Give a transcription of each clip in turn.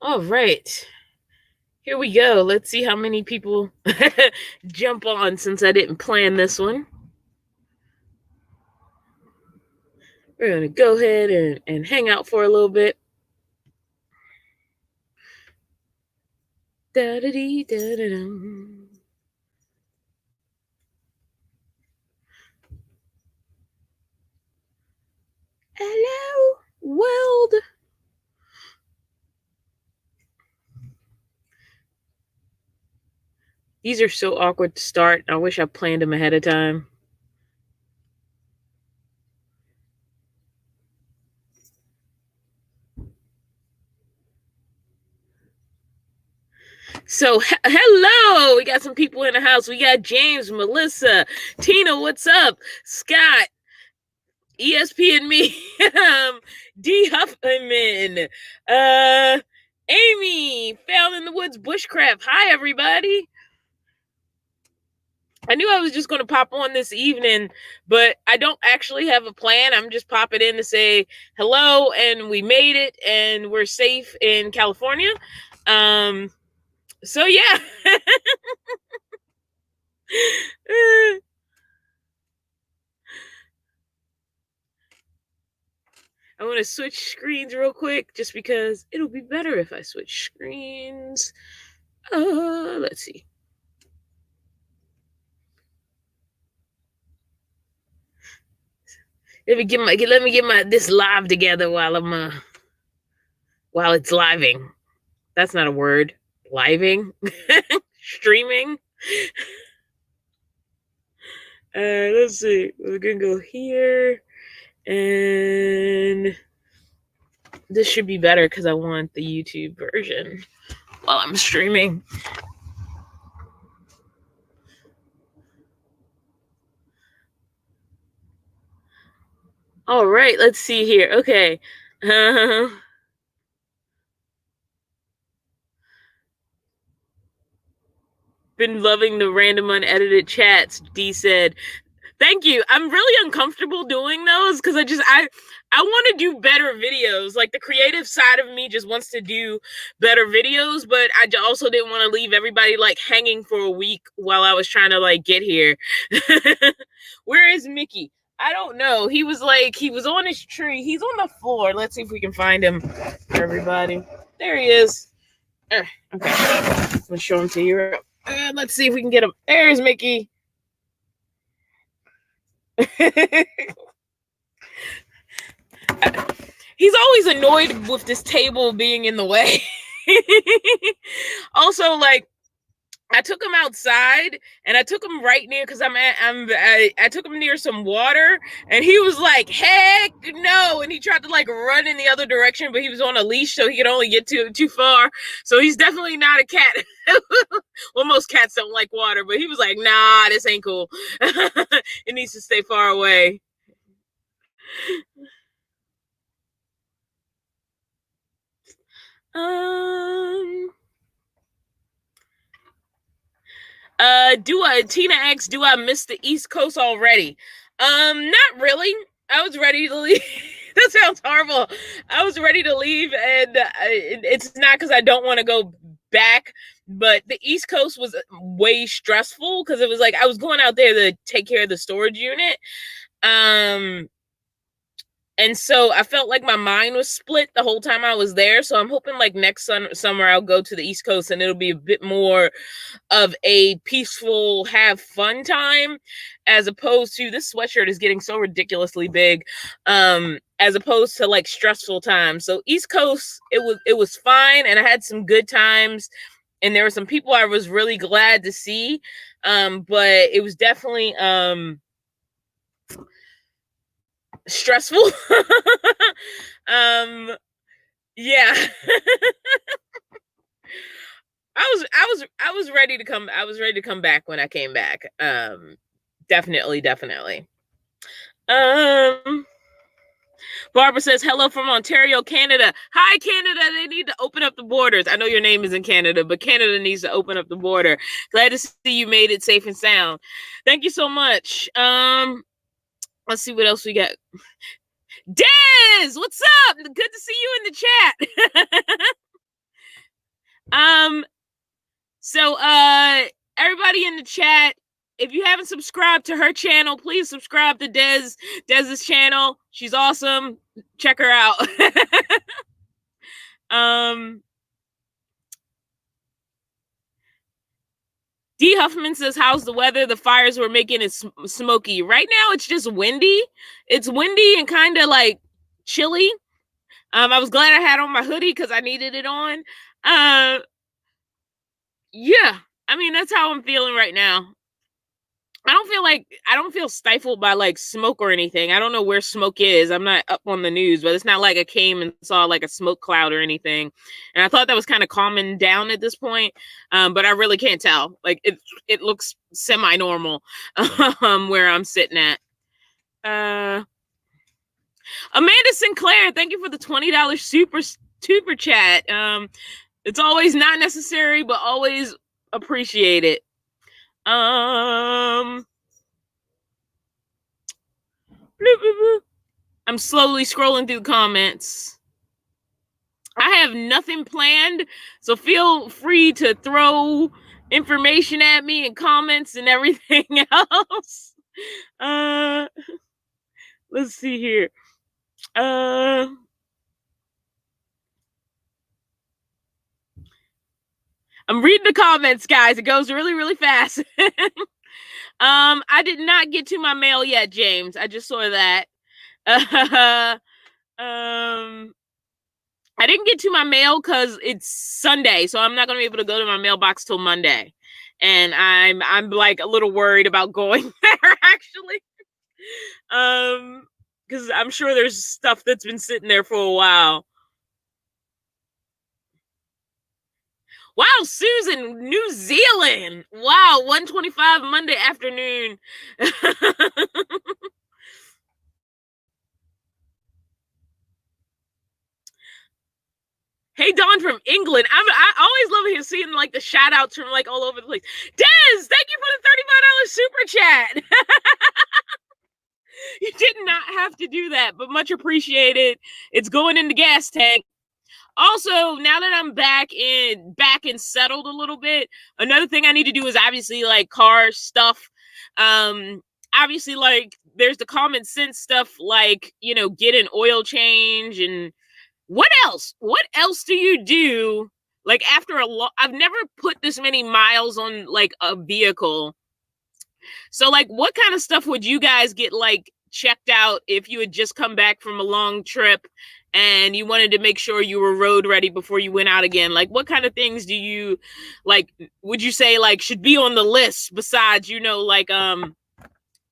All right. Here we go. Let's see how many people jump on since I didn't plan this one. We're going to go ahead and hang out for a little bit. Da-da-dee-da-da-dum. Hello, world. These are so awkward to start. I wish I planned them ahead of time. So, hello. We got some people in the house. We got James, Melissa, Tina, what's up? Scott, ESP and me, D Huffman, Amy, Found in the Woods Bushcraft. Hi, everybody. I knew I was just going to pop on this evening, but I don't actually have a plan. I'm just popping in to say hello, and we made it, and we're safe in California. So yeah. I want to switch screens real quick just because it'll be better if I switch screens. Let's see. Let me get this live together while it's living. That's not a word. Living? Streaming? Let's see. We're gonna go here, and this should be better because I want the YouTube version while I'm streaming. All right, let's see here. Okay. Been loving the random unedited chats, D said. Thank you. I'm really uncomfortable doing those because I want to do better videos. Like, the creative side of me just wants to do better videos, but I also didn't want to leave everybody like hanging for a week while I was trying to like get here. Where is Mickey? I don't know. He was on his tree. He's on the floor. Let's see if we can find him for everybody. There he is. Okay. I'm gonna show him to you. Let's see if we can get him. There's Mickey. He's always annoyed with this table being in the way. Also, like, I took him outside and I took him right near because I took him near some water, and he was like, heck no, and he tried to like run in the other direction, but he was on a leash, so he could only get too far. So he's definitely not a cat. Well, most cats don't like water, but he was like, nah, this ain't cool. It needs to stay far away. Tina asks, do I miss the East Coast already? Not really. I was ready to leave. That sounds horrible. I was ready to leave, and it's not because I don't want to go back, but the East Coast was way stressful because it was like I was going out there to take care of the storage unit. And so I felt like my mind was split the whole time I was there. So I'm hoping like next summer I'll go to the East Coast and it'll be a bit more of a peaceful, have fun time, as opposed to, this sweatshirt is getting so ridiculously big, as opposed to like stressful times. So East Coast, it was fine, and I had some good times, and there were some people I was really glad to see, but it was definitely stressful. Yeah. I was ready to come back when I came back. Definitely. Barbara says, hello from Ontario, Canada. Hi, Canada. They need to open up the borders. I know your name is in Canada, but Canada needs to open up the border. Glad to see you made it safe and sound. Thank you so much. Let's see what else we got. Dez, what's up? Good to see you in the chat. chat. If you haven't subscribed to her channel, please subscribe to Dez's channel. She's awesome. Check her out. D. Huffman says, how's the weather? The fires were making it smoky. Right now, it's just windy. It's windy and kind of like chilly. I was glad I had on my hoodie because I needed it on. Yeah, I mean, that's how I'm feeling right now. I don't feel stifled by like smoke or anything. I don't know where smoke is. I'm not up on the news, but it's not like I came and saw like a smoke cloud or anything. And I thought that was kind of calming down at this point. But I really can't tell. Like it looks semi-normal where I'm sitting at. Amanda Sinclair, thank you for the $20 super chat. It's always not necessary, but always appreciate it. I'm slowly scrolling through the comments. I have nothing planned, so feel free to throw information at me and comments and everything else. Let's see here. I'm reading the comments, guys. It goes really, really fast. I did not get to my mail yet, James. I just saw that. I didn't get to my mail because it's Sunday, so I'm not gonna be able to go to my mailbox till Monday. And I'm like a little worried about going there actually. Because I'm sure there's stuff that's been sitting there for a while. Wow, Susan, New Zealand. Wow, 1:25 Monday afternoon. Hey, Dawn from England. I always love seeing like the shout outs from like all over the place. Des, thank you for the $35 super chat. You did not have to do that, but much appreciated. It's going in the gas tank. Also, now that I'm back and settled a little bit, another thing I need to do is obviously like car stuff. Obviously, like there's the common sense stuff, like, you know, get an oil change. And what else? What else do you do? Like after I've never put this many miles on like a vehicle. So like, what kind of stuff would you guys get like checked out if you had just come back from a long trip and you wanted to make sure you were road ready before you went out again? Like, what kind of things do you like, would you say like should be on the list besides, you know, like,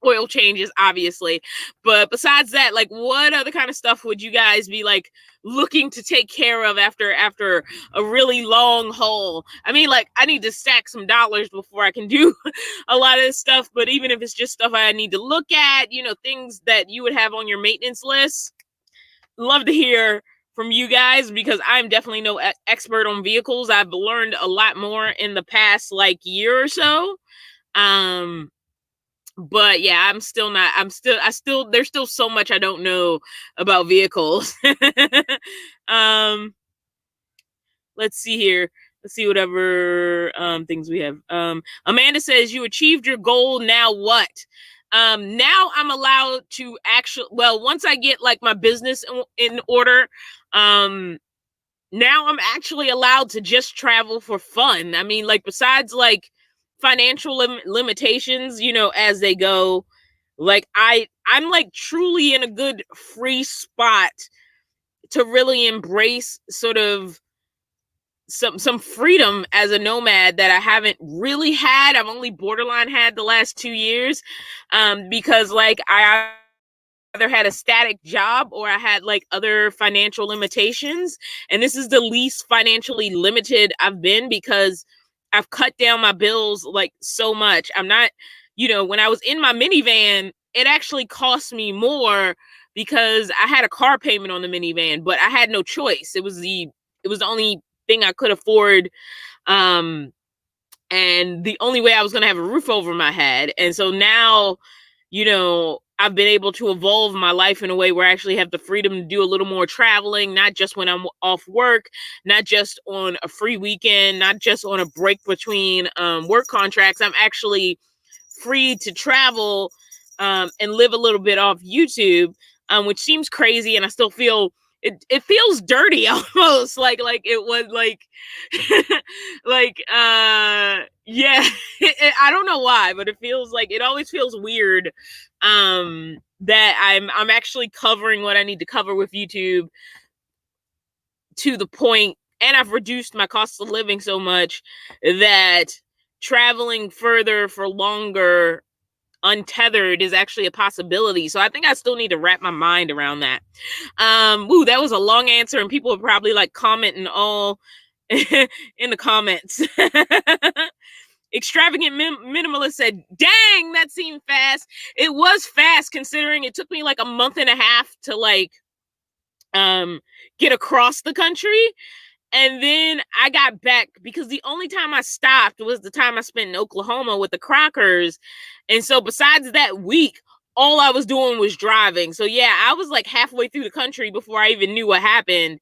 oil changes, obviously, but besides that, like what other kind of stuff would you guys be like looking to take care of after a really long haul? I mean, like I need to stack some dollars before I can do a lot of this stuff, but even if it's just stuff I need to look at, you know, things that you would have on your maintenance list, love to hear from you guys, because I'm definitely no expert on vehicles. I've learned a lot more in the past like year or so. But yeah, there's still so much I don't know about vehicles. Let's see here. Let's see whatever things we have. Amanda says, you achieved your goal. Now what? Now I'm allowed to once I get like my business in order, now I'm actually allowed to just travel for fun. I mean, like besides like financial limitations, you know, as they go, like I'm like truly in a good free spot to really embrace sort of some freedom as a nomad that I haven't really had. I've only borderline had the last 2 years, because like I either had a static job or I had like other financial limitations. And this is the least financially limited I've been because I've cut down my bills like so much. I'm not, you know, when I was in my minivan, it actually cost me more because I had a car payment on the minivan, but I had no choice. It was the only thing I could afford. And the only way I was going to have a roof over my head. And so now, you know, I've been able to evolve my life in a way where I actually have the freedom to do a little more traveling, not just when I'm off work, not just on a free weekend, not just on a break between work contracts. I'm actually free to travel and live a little bit off YouTube, which seems crazy, and I still feel it feels dirty almost like it was like yeah. I don't know why, but it always feels weird that I'm actually covering what I need to cover with YouTube to the point, and I've reduced my cost of living so much that traveling further for longer untethered is actually a possibility. So I think I still need to wrap my mind around that. That was a long answer, and people are probably like commenting all in the comments. Extravagant minimalist said, dang, that seemed fast. It was fast considering it took me like a month and a half to like get across the country. And then I got back because the only time I stopped was the time I spent in Oklahoma with the Crockers. And so besides that week, all I was doing was driving. So yeah, I was like halfway through the country before I even knew what happened.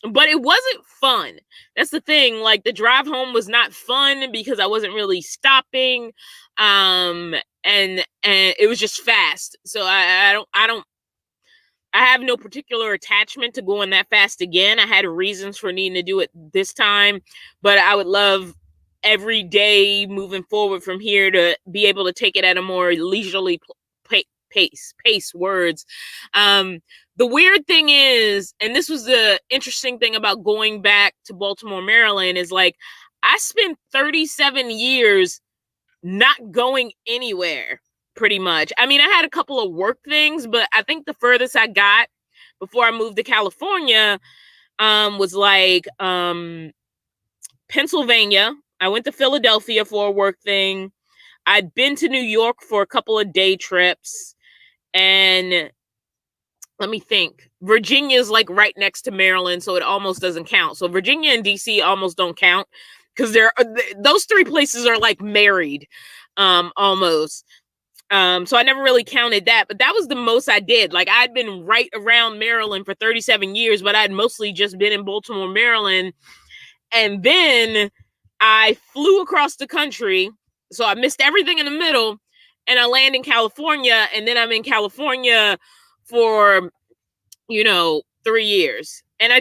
But it wasn't fun. That's the thing. Like the drive home was not fun because I wasn't really stopping. And it was just fast. So I have no particular attachment to going that fast again. I had reasons for needing to do it this time, but I would love every day moving forward from here to be able to take it at a more leisurely pace words. The weird thing is, and this was the interesting thing about going back to Baltimore, Maryland, is like I spent 37 years not going anywhere. Pretty much. I mean, I had a couple of work things, but I think the furthest I got before I moved to California was like Pennsylvania. I went to Philadelphia for a work thing. I'd been to New York for a couple of day trips. And let me think. Virginia is like right next to Maryland, so it almost doesn't count. So Virginia and DC almost don't count because those three places are like married almost. So I never really counted that, but that was the most I did. Like I'd been right around Maryland for 37 years, but I'd mostly just been in Baltimore, Maryland. And then I flew across the country. So I missed everything in the middle and I land in California. And then I'm in California for, 3 years. And I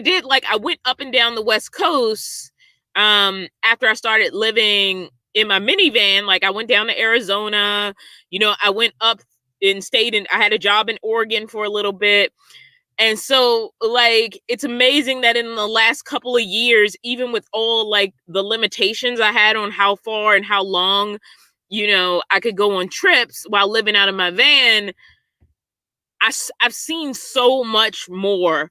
went up and down the West Coast after I started living in my minivan. Like I went down to Arizona, I went up and I had a job in Oregon for a little bit. And so like, it's amazing that in the last couple of years, even with all like the limitations I had on how far and how long, I could go on trips while living out of my van, I've seen so much more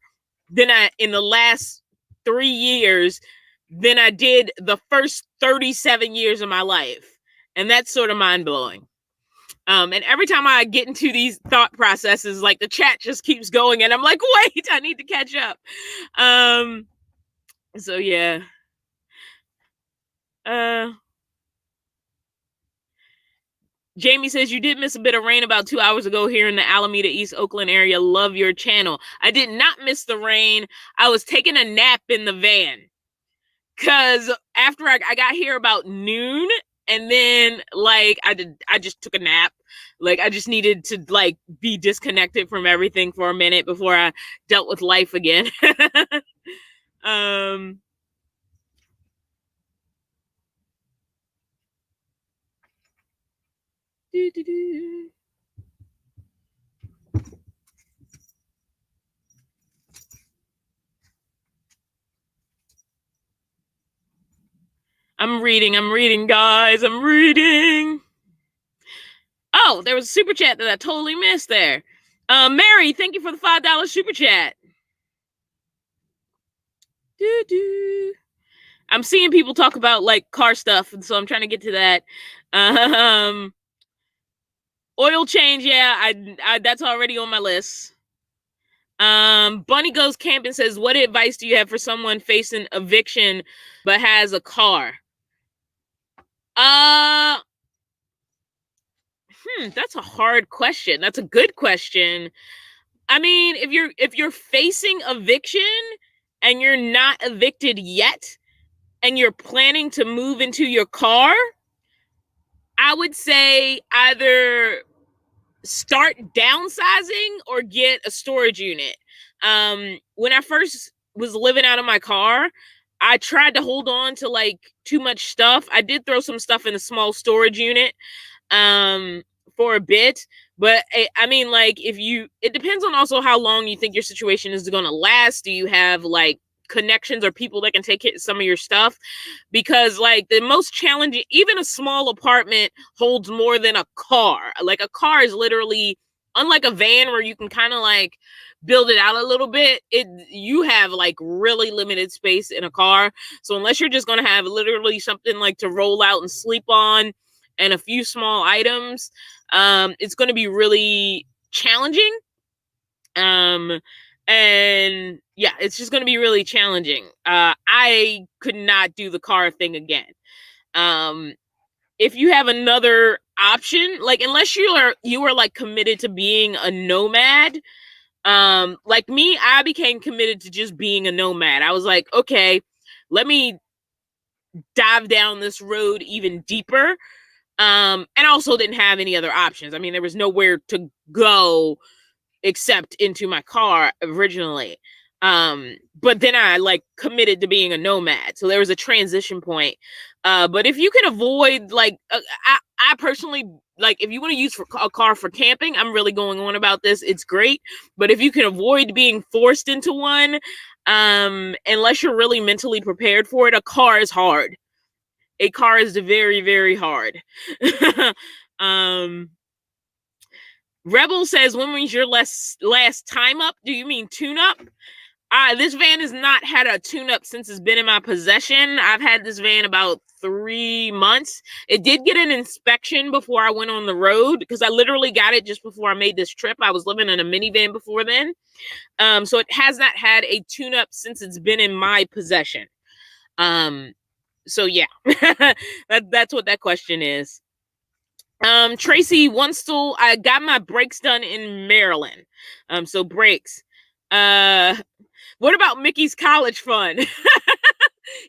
in the last 3 years than I did the first 37 years of my life. And that's sort of mind blowing. And every time I get into these thought processes, like the chat just keeps going and I'm like, wait, I need to catch up. So yeah. Jamie says, you did miss a bit of rain about 2 hours ago here in the Alameda, East Oakland area. Love your channel. I did not miss the rain. I was taking a nap in the van. Because after I got here about noon, and then like I just took a nap. Like I just needed to like be disconnected from everything for a minute before I dealt with life again. I'm reading, guys. I'm reading. Oh, there was a super chat that I totally missed there. Mary, thank you for the $5 super chat. I'm seeing people talk about like car stuff, and so I'm trying to get to that. Oil change, yeah, I that's already on my list. Bunny Goes Camping says, what advice do you have for someone facing eviction but has a car? That's a hard question. That's a good question. I mean, if you're facing eviction and you're not evicted yet and you're planning to move into your car, I would say either start downsizing or get a storage unit. When I first was living out of my car, I tried to hold on to like too much stuff. I did throw some stuff in a small storage unit um for a bit, but I mean, like, it depends on also how long you think your situation is going to last. Do you have like connections or people that can take some of your stuff? Because like the most challenging, even a small apartment holds more than a car. Like a car is literally, unlike a van where you can kind of like build it out a little bit, you have like really limited space in a car. So unless you're just going to have literally something like to roll out and sleep on and a few small items, it's going to be really challenging. And yeah, it's just going to be really challenging. I could not do the car thing again. If you have another option, like unless you are like committed to being a nomad, like me, I became committed to just being a nomad. I was like, okay, let me dive down this road even deeper. And also didn't have any other options. I mean, there was nowhere to go except into my car originally. But then I like committed to being a nomad. So there was a transition point. But if you can avoid like, I personally, like, if you want to use a car for camping, I'm really going on about this. It's great. But if you can avoid being forced into one, unless you're really mentally prepared for it, a car is hard. A car is very, very hard. Rebel says, when was your last time up? Do you mean tune up? This van has not had a tune up since it's been in my possession. I've had this van about 3 months. It did get an inspection before I went on the road because I literally got it just before I made this trip. I was living in a minivan before then. So it has not had a tune up since it's been in my possession. So yeah, that's what that question is. Tracy Onestill, I got my brakes done in Maryland. So brakes. What about Mickey's college fund?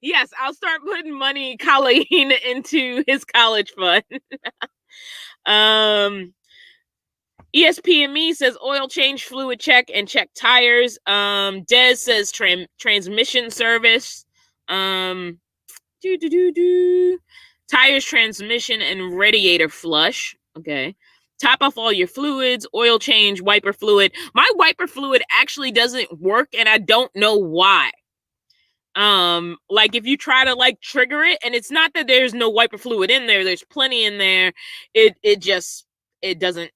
Yes, I'll start putting money, Colleen, into his college fund. ESPME says oil change, fluid check, and check tires. Des says transmission service. Tires, transmission, and radiator flush. Okay. Top off all your fluids, oil change, wiper fluid. My wiper fluid actually doesn't work, and I don't know why. Like if you try to like trigger it, and it's not that there's no wiper fluid in there, there's plenty in there. It doesn't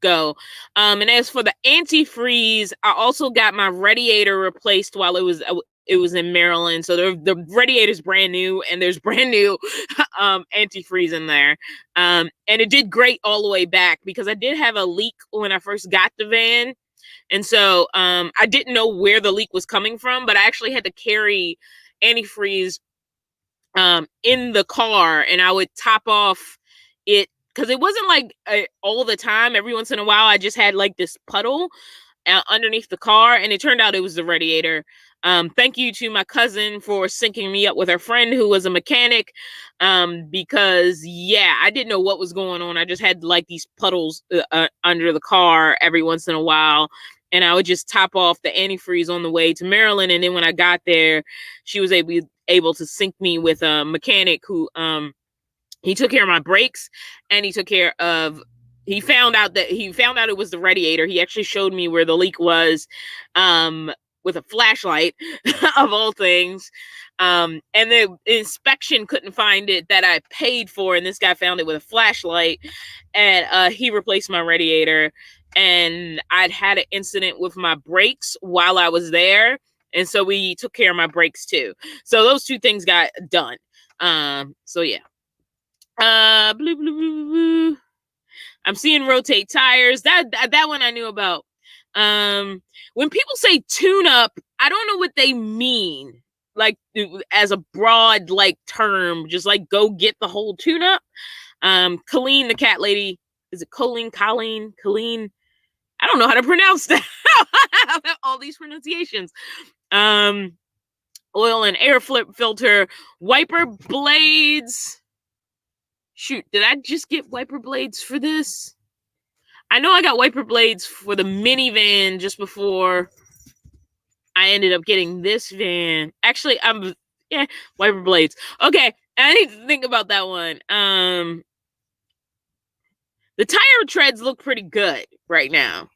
go. And as for the antifreeze, I also got my radiator replaced while it was in Maryland. So the radiator's brand new, and there's brand new antifreeze in there. And it did great all the way back because I did have a leak when I first got the van. And so I didn't know where the leak was coming from, but I actually had to carry antifreeze in the car, and I would top off it because it wasn't like all the time. Every once in a while, I just had like this puddle underneath the car, and it turned out it was the radiator. Thank you to my cousin for syncing me up with her friend who was a mechanic, because yeah, I didn't know what was going on. I just had like these puddles under the car every once in a while, and I would just top off the antifreeze on the way to Maryland. And then when I got there, she was able to sync me with a mechanic who he took care of my brakes, and he found out it was the radiator. He actually showed me where the leak was with a flashlight of all things. And the inspection couldn't find it that I paid for, and this guy found it with a flashlight, and he replaced my radiator. And I'd had an incident with my brakes while I was there, and so we took care of my brakes too. So those two things got done. So yeah. Blue, blue, blue, blue. I'm seeing rotate tires. That one I knew about. When people say tune up, I don't know what they mean. Like as a broad like term, just like go get the whole tune up. Colleen, the cat lady, is it Colleen? I don't know how to pronounce that. All these pronunciations. Oil and air filter, wiper blades. Shoot, did I just get wiper blades for this? I know I got wiper blades for the minivan just before I ended up getting this van. Actually, wiper blades. Okay, I need to think about that one. The tire treads look pretty good right now.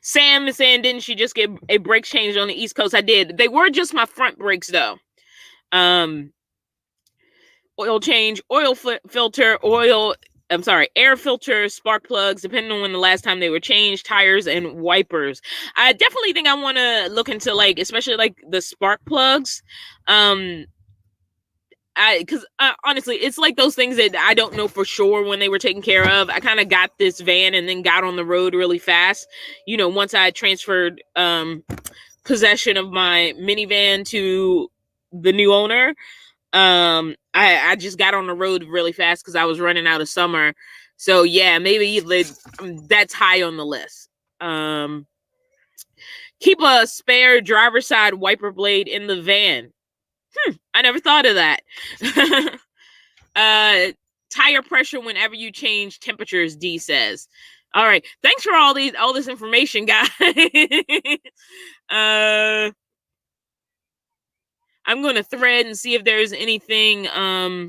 Sam is saying, didn't she just get a brake changed on the East Coast? I did. They were just my front brakes, though. Oil change, oil filter, air filter, spark plugs, depending on when the last time they were changed, tires, and wipers. I definitely think I want to look into, like, especially, like, the spark plugs. Because honestly, it's like those things that I don't know for sure when they were taken care of. I kind of got this van and then got on the road really fast. You know, once I transferred possession of my minivan to the new owner, I just got on the road really fast because I was running out of summer. So yeah, maybe that's high on the list. Keep a spare driver's side wiper blade in the van. I never thought of that. Tire pressure whenever you change temperatures, D says. All right. Thanks for all this information, guys. I'm going to thread and see if there's anything that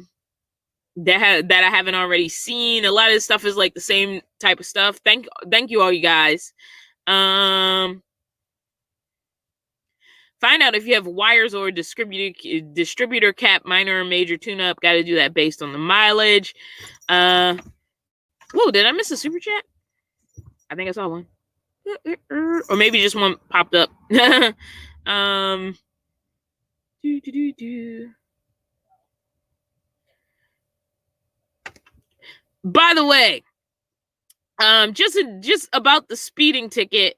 I haven't already seen. A lot of this stuff is like the same type of stuff. Thank you all, you guys. Find out if you have wires or distributor cap, minor or major tune-up. Got to do that based on the mileage. Whoa, did I miss a super chat? I think I saw one. Or maybe just one popped up. By the way, just about the speeding ticket.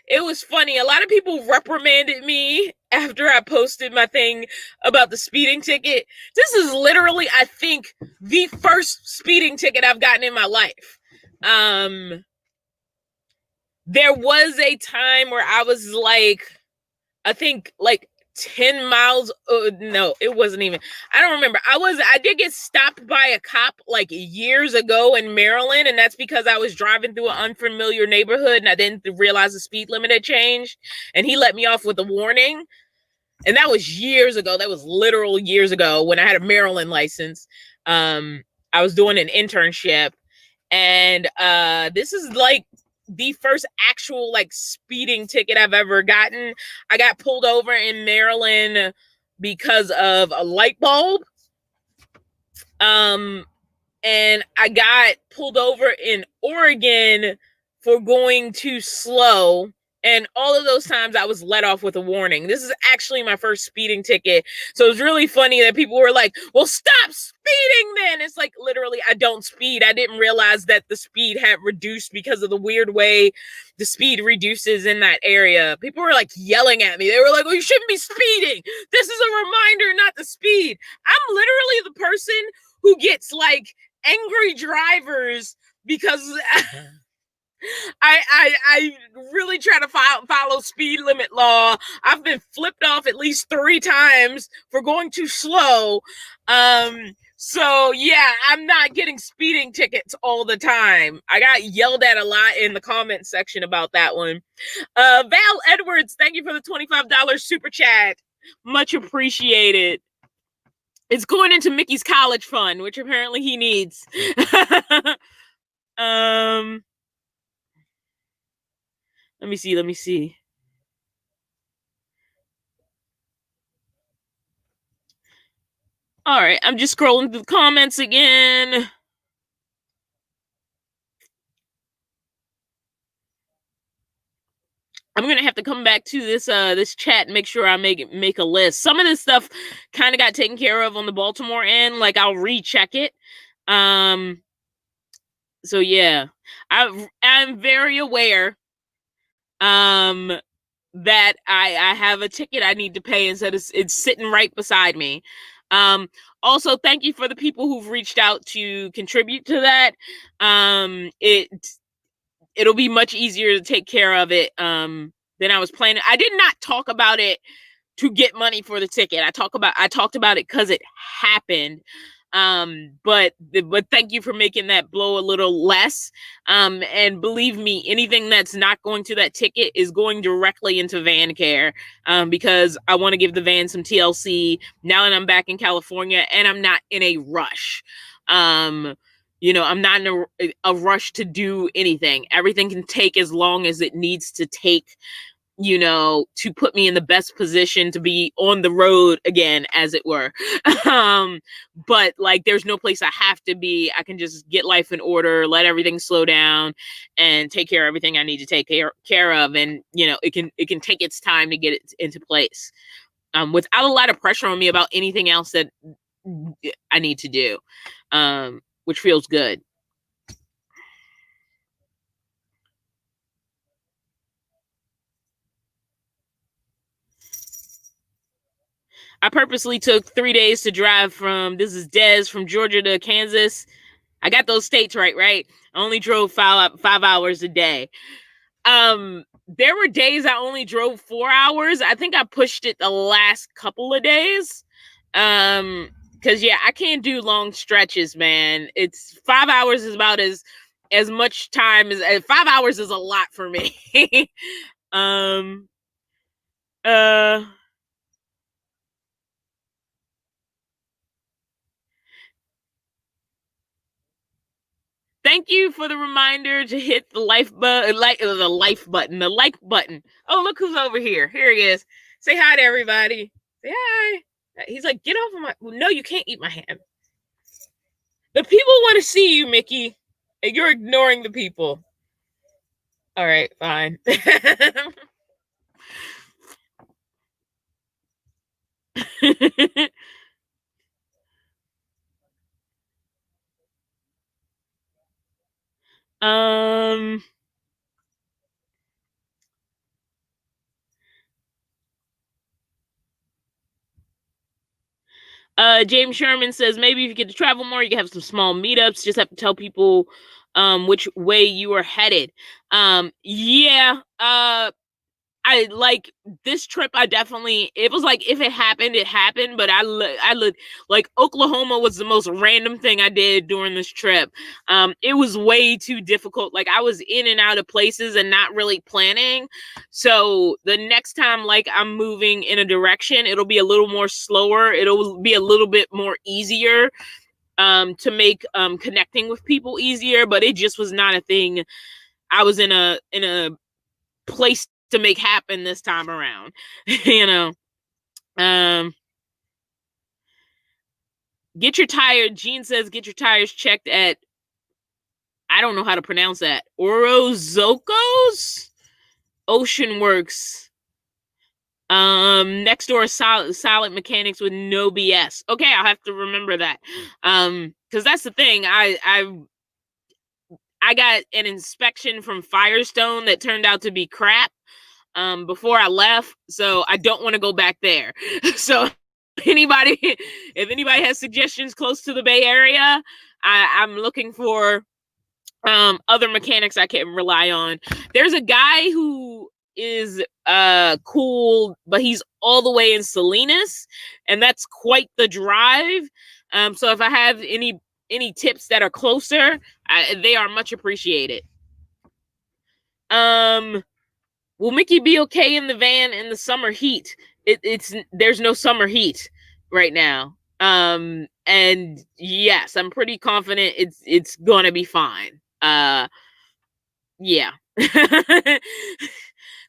It was funny. A lot of people reprimanded me after I posted my thing about the speeding ticket. This is literally, I think, the first speeding ticket I've gotten in my life. There was a time where I was like, I think like 10 miles. No, it wasn't even. I don't remember. I did get stopped by a cop like years ago in Maryland, and that's because I was driving through an unfamiliar neighborhood and I didn't realize the speed limit had changed, and he let me off with a warning. And that was years ago. That was literal years ago when I had a Maryland license. I was doing an internship, and this is like the first actual like speeding ticket I've ever gotten. I got pulled over in Maryland because of a light bulb. And I got pulled over in Oregon for going too slow. And all of those times I was let off with a warning. This is actually my first speeding ticket. So it's really funny that people were like, well, stop speeding then. It's like, literally, I don't speed. I didn't realize that the speed had reduced because of the weird way the speed reduces in that area. People were like yelling at me. They were like, well, you shouldn't be speeding. This is a reminder not to speed. I'm literally the person who gets like angry drivers because I really try to follow speed limit law. I've been flipped off at least 3 times for going too slow. So yeah, I'm not getting speeding tickets all the time. I got yelled at a lot in the comment section about that one. Val Edwards, thank you for the $25 super chat. Much appreciated. It's going into Mickey's college fund, which apparently he needs. Let me see. All right, I'm just scrolling through the comments again. I'm gonna have to come back to this chat and make sure I make a list. Some of this stuff kind of got taken care of on the Baltimore end. Like I'll recheck it. So yeah, I'm very aware. that I have a ticket I need to pay instead of it's sitting right beside me. Also, thank you for the people who've reached out to contribute to that. It'll be much easier to take care of it than I was planning. I did not talk about it to get money for the ticket. I talked about it because it happened. But thank you for making that blow a little less. And believe me, anything that's not going to that ticket is going directly into van care. Because I want to give the van some TLC now that I'm back in California and I'm not in a rush. I'm not in a rush to do anything. Everything can take as long as it needs to take, to put me in the best position to be on the road again, as it were. But like, there's no place I have to be. I can just get life in order, let everything slow down, and take care of everything I need to take care of. And, it can take its time to get it into place, without a lot of pressure on me about anything else that I need to do, which feels good. I purposely took 3 days to drive this is Des, from Georgia to Kansas. I got those states right? I only drove 5 hours a day. There were days I only drove 4 hours. I think I pushed it the last couple of days. Cause I can't do long stretches, man. It's 5 hours is about as much time as 5 hours is a lot for me. Thank you for the reminder to hit the the like button. Oh, look who's over here. Here he is. Say hi to everybody. Say hi. He's like, get off of my. No, you can't eat my hand. The people want to see you, Mickey. And you're ignoring the people. All right, fine. James Sherman says, maybe if you get to travel more, you can have some small meetups. Just have to tell people which way you are headed. I like this trip. It was like, if it happened, it happened. But I like, Oklahoma was the most random thing I did during this trip. It was way too difficult. Like, I was in and out of places and not really planning. So the next time, like, I'm moving in a direction, it'll be a little more slower. It'll be a little bit more easier to make connecting with people easier. But it just was not a thing I was in a place to make happen this time around. Get your tire. Gene says, get your tires checked at, I don't know how to pronounce that, Orozco's Ocean Works. Next door, solid mechanics with no BS. Okay, I'll have to remember that. Because that's the thing. I got an inspection from Firestone that turned out to be crap before I left, so I don't want to go back there. So if anybody has suggestions close to the Bay Area, I'm looking for other mechanics I can rely on. There's a guy who is cool, but he's all the way in Salinas, and that's quite the drive. So if I have any tips that are closer, they are much appreciated. Will Mickey be okay in the van in the summer heat? There's no summer heat right now. And yes, I'm pretty confident it's gonna be fine. Yeah.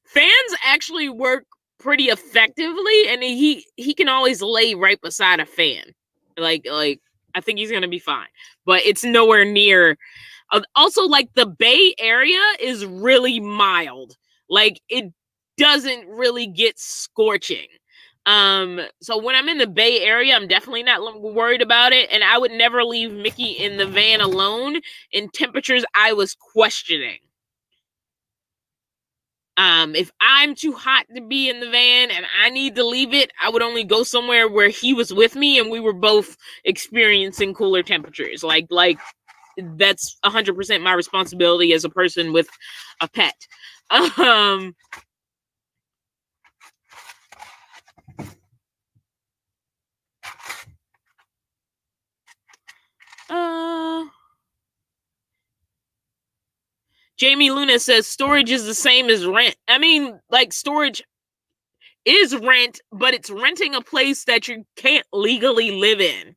Fans actually work pretty effectively, and he can always lay right beside a fan. Like I think he's gonna be fine, but it's nowhere near. Also, like, the Bay Area is really mild. Like, it doesn't really get scorching. So when I'm in the Bay Area, I'm definitely not worried about it. And I would never leave Mickey in the van alone in temperatures I was questioning. If I'm too hot to be in the van and I need to leave it, I would only go somewhere where he was with me and we were both experiencing cooler temperatures. Like that's 100% my responsibility as a person with a pet. Um, Jamie Luna says storage is the same as rent. I mean, like, storage is rent, but it's renting a place that you can't legally live in.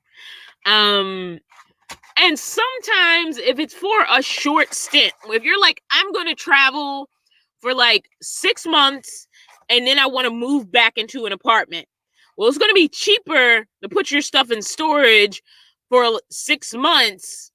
And sometimes if it's for a short stint, if you're like, I'm going to travel for like 6 months and then I want to move back into an apartment. Well, it's going to be cheaper to put your stuff in storage for 6 months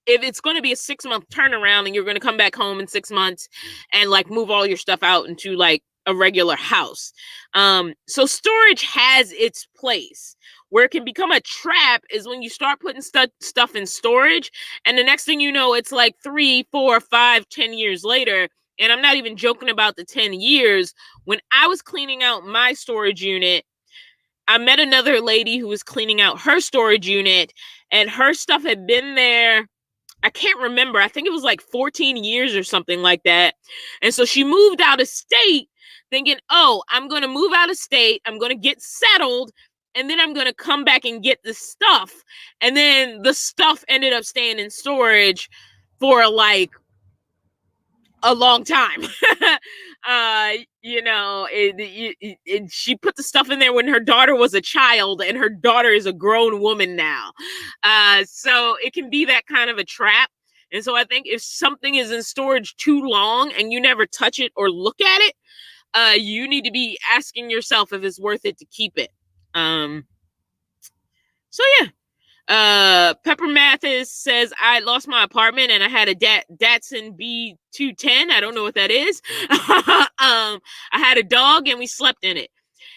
if it's going to be a 6-month turnaround and you're going to come back home in 6 months and like move all your stuff out into like a regular house. So storage has its place. Where it can become a trap is when you start putting stuff in storage, and the next thing you know, it's like 3, 4, 5, 10 years later. And I'm not even joking about the 10 years. When I was cleaning out my storage unit, I met another lady who was cleaning out her storage unit, and her stuff had been there. I can't remember. I think it was like 14 years or something like that. And so she moved out of state thinking, oh, I'm going to move out of state. I'm going to get settled. And then I'm going to come back and get the stuff. And then the stuff ended up staying in storage for like a long time. She put the stuff in there when her daughter was a child, and her daughter is a grown woman now. So it can be that kind of a trap. And so I think if something is in storage too long and you never touch it or look at it, you need to be asking yourself if it's worth it to keep it. So yeah. Pepper Mathis says, I lost my apartment and I had a Datsun B210. I don't know what that is. I had a dog and we slept in it.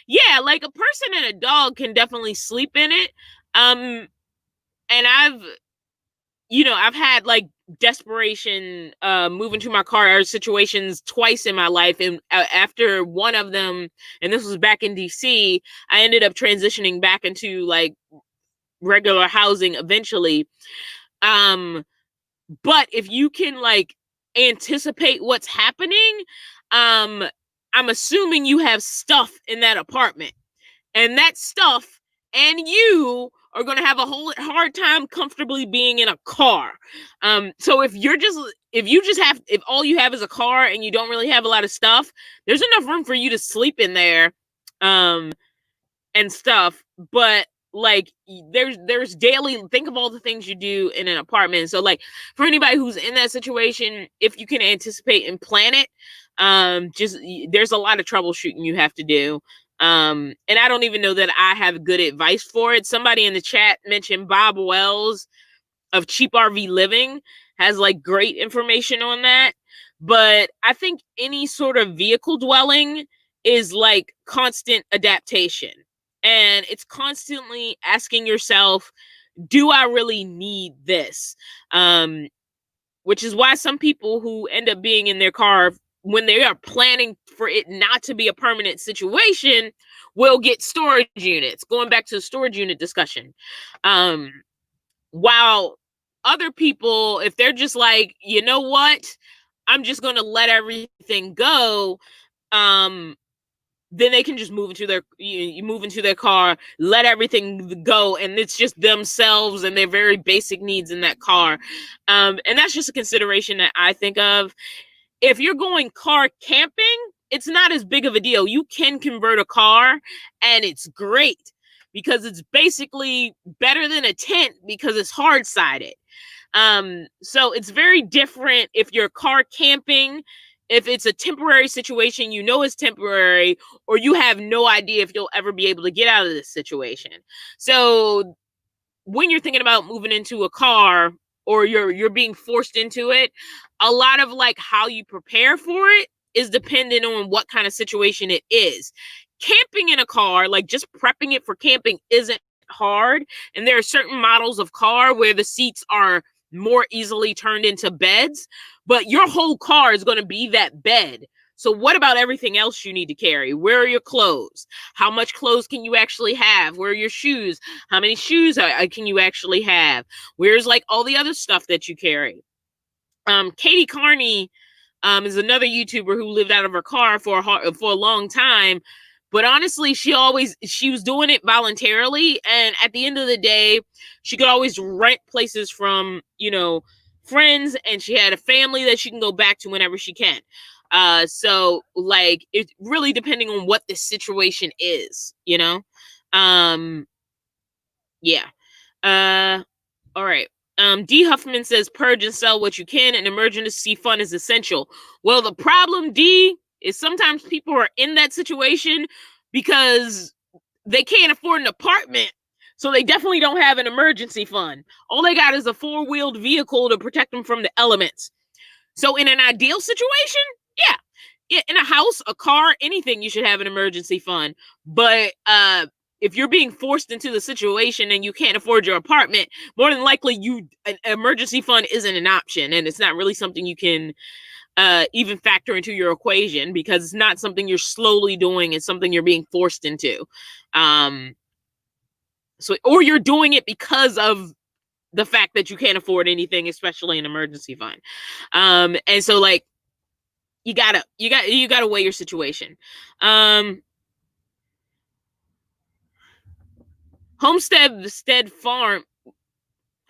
Yeah, like a person and a dog can definitely sleep in it. And I've had like desperation move into my car situations twice in my life, and after one of them, and this was back in DC, I ended up transitioning back into like regular housing eventually. But if you can like anticipate what's happening, I'm assuming you have stuff in that apartment, and that stuff and you are going to have a whole hard time comfortably being in a car. So if all you have is a car and you don't really have a lot of stuff, there's enough room for you to sleep in there, and stuff. But like there's daily, think of all the things you do in an apartment. So like for anybody who's in that situation, if you can anticipate and plan it, there's a lot of troubleshooting you have to do. And I don't even know that I have good advice for it. Somebody in the chat mentioned Bob Wells of Cheap RV Living has like great information on that. But I think any sort of vehicle dwelling is like constant adaptation. And it's constantly asking yourself, do I really need this? Which is why some people who end up being in their car when they are planning for it not to be a permanent situation will get storage units. Going back to the storage unit discussion. While other people, if they're just like, you know what, I'm just going to let everything go, then they can just move into their car, let everything go, and it's just themselves and their very basic needs in that car. And that's just a consideration that I think of. If you're going car camping, it's not as big of a deal. You can convert a car, and it's great because it's basically better than a tent because it's hard-sided. So it's very different if you're car camping. If it's a temporary situation, you know it's temporary, or you have no idea if you'll ever be able to get out of this situation. So when you're thinking about moving into a car, or you're being forced into it, a lot of like how you prepare for it is dependent on what kind of situation it is. Camping in a car, like just prepping it for camping, isn't hard. And there are certain models of car where the seats are more easily turned into beds, but your whole car is going to be that bed. So what about everything else you need to carry? Where are your clothes? How much clothes can you actually have? Where are your shoes? How many shoes can you actually have? Where's like all the other stuff that you carry? Katie Carney is another YouTuber who lived out of her car for a long time. But honestly, she was doing it voluntarily. And at the end of the day, she could always rent places from, friends, and she had a family that she can go back to whenever she can. So like, it's really depending on what the situation is, yeah. All right. D. Huffman says, purge and sell what you can, and emergency fund is essential. Well, the problem, D, is sometimes people are in that situation because they can't afford an apartment. So they definitely don't have an emergency fund. All they got is a 4-wheeled vehicle to protect them from the elements. So in an ideal situation, yeah, in a house, a car, anything, you should have an emergency fund. But if you're being forced into the situation and you can't afford your apartment, more than likely an emergency fund isn't an option, and it's not really something you can even factor into your equation, because it's not something you're slowly doing. It's something you're being forced into. Or you're doing it because of the fact that you can't afford anything, especially an emergency fund. And so like, you gotta weigh your situation. Homestead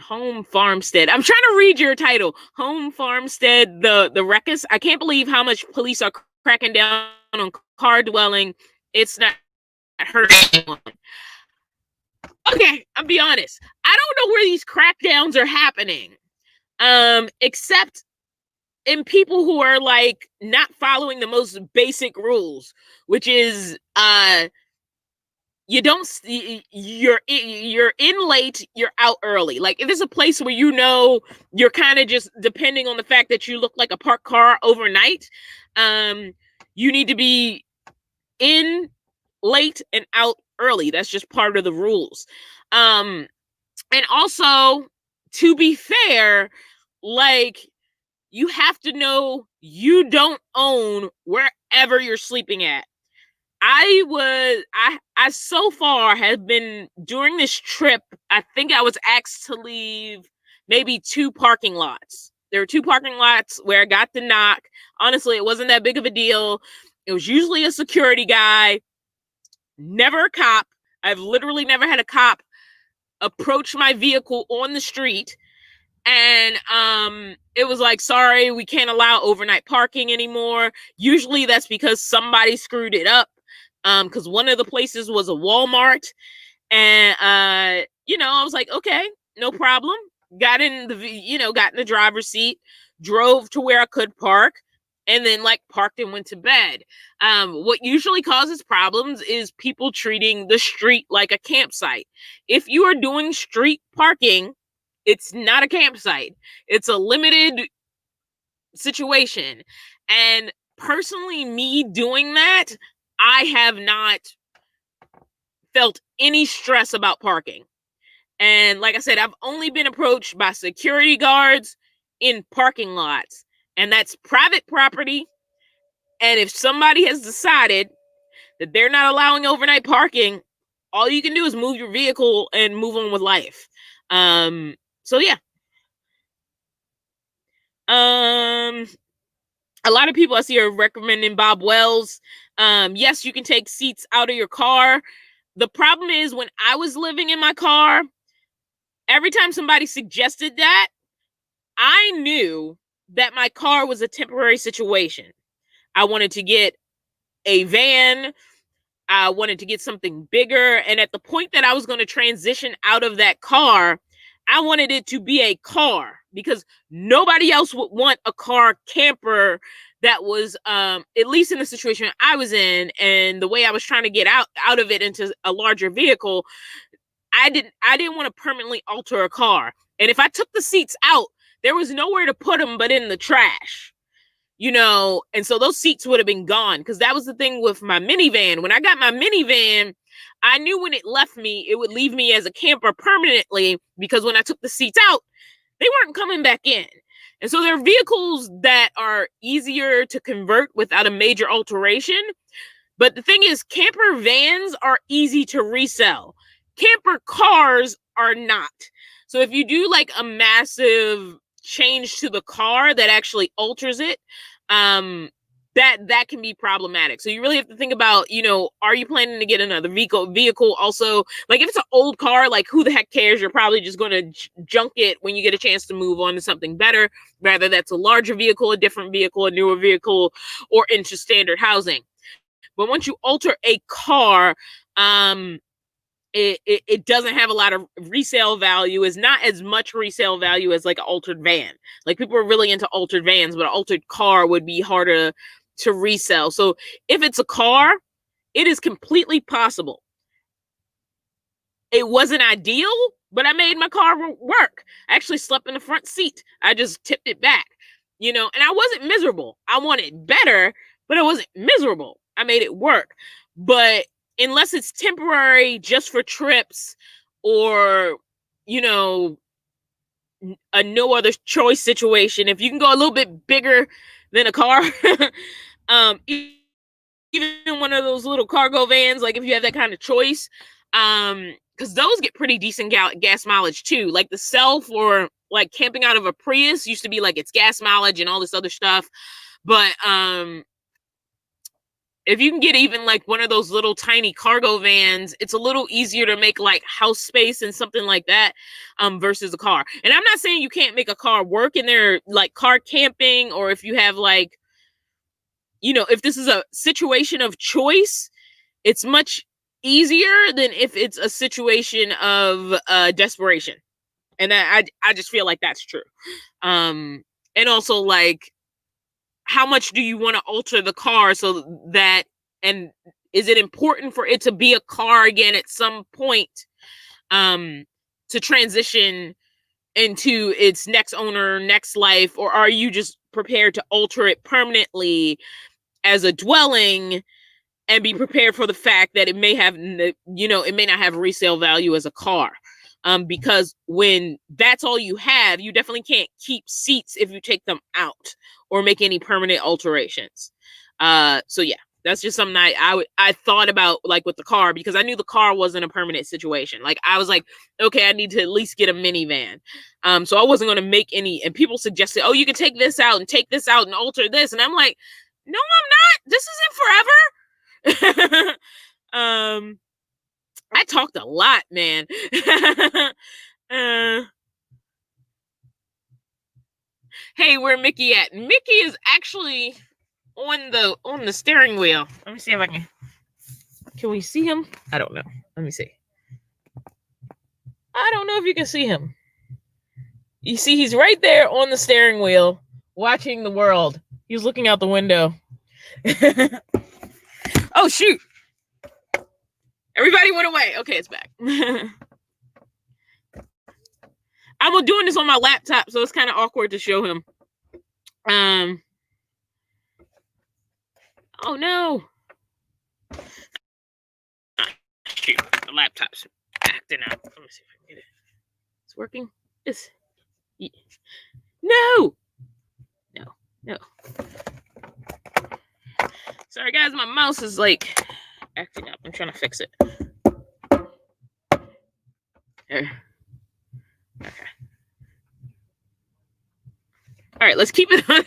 Home Farmstead. I'm trying to read your title. Home Farmstead, the ruckus. I can't believe how much police are cracking down on car dwelling. It's not hurting anyone. Okay, I'll be honest. I don't know where these crackdowns are happening. Except in people who are like not following the most basic rules, which is you're in late, you're out early. Like, if it's a place where you're kind of just depending on the fact that you look like a parked car overnight, you need to be in late and out early. That's just part of the rules. And also, to be fair, like, you have to know you don't own wherever you're sleeping at. I so far have been, during this trip, I think I was asked to leave maybe 2 parking lots. There were 2 parking lots where I got the knock. Honestly, it wasn't that big of a deal. It was usually a security guy, never a cop. I've literally never had a cop approach my vehicle on the street. And it was like, sorry, we can't allow overnight parking anymore. Usually that's because somebody screwed it up. Because one of the places was a Walmart. And I was like, okay, no problem. Got in the driver's seat, drove to where I could park, and then like parked and went to bed. What usually causes problems is people treating the street like a campsite. If you are doing street parking, it's not a campsite. It's a limited situation. And personally, me doing that, I have not felt any stress about parking. And like I said, I've only been approached by security guards in parking lots, and that's private property. And if somebody has decided that they're not allowing overnight parking, all you can do is move your vehicle and move on with life. So yeah. A lot of people I see are recommending Bob Wells. Yes, you can take seats out of your car. The problem is, when I was living in my car, every time somebody suggested that, I knew that my car was a temporary situation. I wanted to get a van. I wanted to get something bigger. And at the point that I was going to transition out of that car, I wanted it to be a car, because nobody else would want a car camper that was, at least in the situation I was in and the way I was trying to get out of it into a larger vehicle. I didn't want to permanently alter a car. And if I took the seats out, there was nowhere to put them but in the trash. And so those seats would have been gone, because that was the thing with my minivan. When I got my minivan, I knew when it left me, it would leave me as a camper permanently, because when I took the seats out, they weren't coming back in. And so there are vehicles that are easier to convert without a major alteration. But the thing is, camper vans are easy to resell. Camper cars are not. So if you do like a massive change to the car that actually alters it, that can be problematic. So you really have to think about, are you planning to get another vehicle also, like if it's an old car, like who the heck cares? You're probably just going to junk it when you get a chance to move on to something better, rather that's a larger vehicle, a different vehicle, a newer vehicle, or into standard housing. But once you alter a car, it doesn't have a lot of resale value. Is not as much resale value as like an altered van. Like people are really into altered vans, but an altered car would be harder to resell. So if it's a car, it is completely possible. It wasn't ideal, but I made my car work. I actually slept in the front seat. I just tipped it back, and I wasn't miserable. I wanted better, but I wasn't miserable. I made it work. But unless it's temporary just for trips or, a no other choice situation, if you can go a little bit bigger than a car, even one of those little cargo vans, like if you have that kind of choice, because those get pretty decent gas mileage too. Like the sell for like camping out of a Prius used to be like it's gas mileage and all this other stuff. But if you can get even like one of those little tiny cargo vans, it's a little easier to make like house space and something like that versus a car. And I'm not saying you can't make a car work in there, like car camping, or if you have like, if this is a situation of choice, it's much easier than if it's a situation of desperation. And I just feel like that's true. And also like, how much do you want to alter the car so that, and is it important for it to be a car again at some point to transition into its next owner, next life, or are you just prepared to alter it permanently as a dwelling and be prepared for the fact that it may have, it may not have resale value as a car? Because when that's all you have, you definitely can't keep seats if you take them out or make any permanent alterations. So yeah, that's just something I thought about like with the car, because I knew the car wasn't a permanent situation. Like I was like, okay, I need to at least get a minivan. So I wasn't going to make any, and people suggested, oh, you can take this out and alter this. And I'm like, no, I'm not. This isn't forever. I talked a lot, man. Hey, where Mickey at? Mickey is actually on the steering wheel. Let me see if I can we see him? I don't know. Let me see. I don't know if you can see him. You see, he's right there on the steering wheel watching the world. He's looking out the window. Oh, shoot. Everybody went away. Okay, it's back. I'm doing this on my laptop, so it's kind of awkward to show him. Oh no. Shoot, the laptop's acting out. Let me see if I can get it. It's working. No. Sorry guys, my mouse is like acting up. I'm trying to fix it. There. Okay. All right, let's keep it on.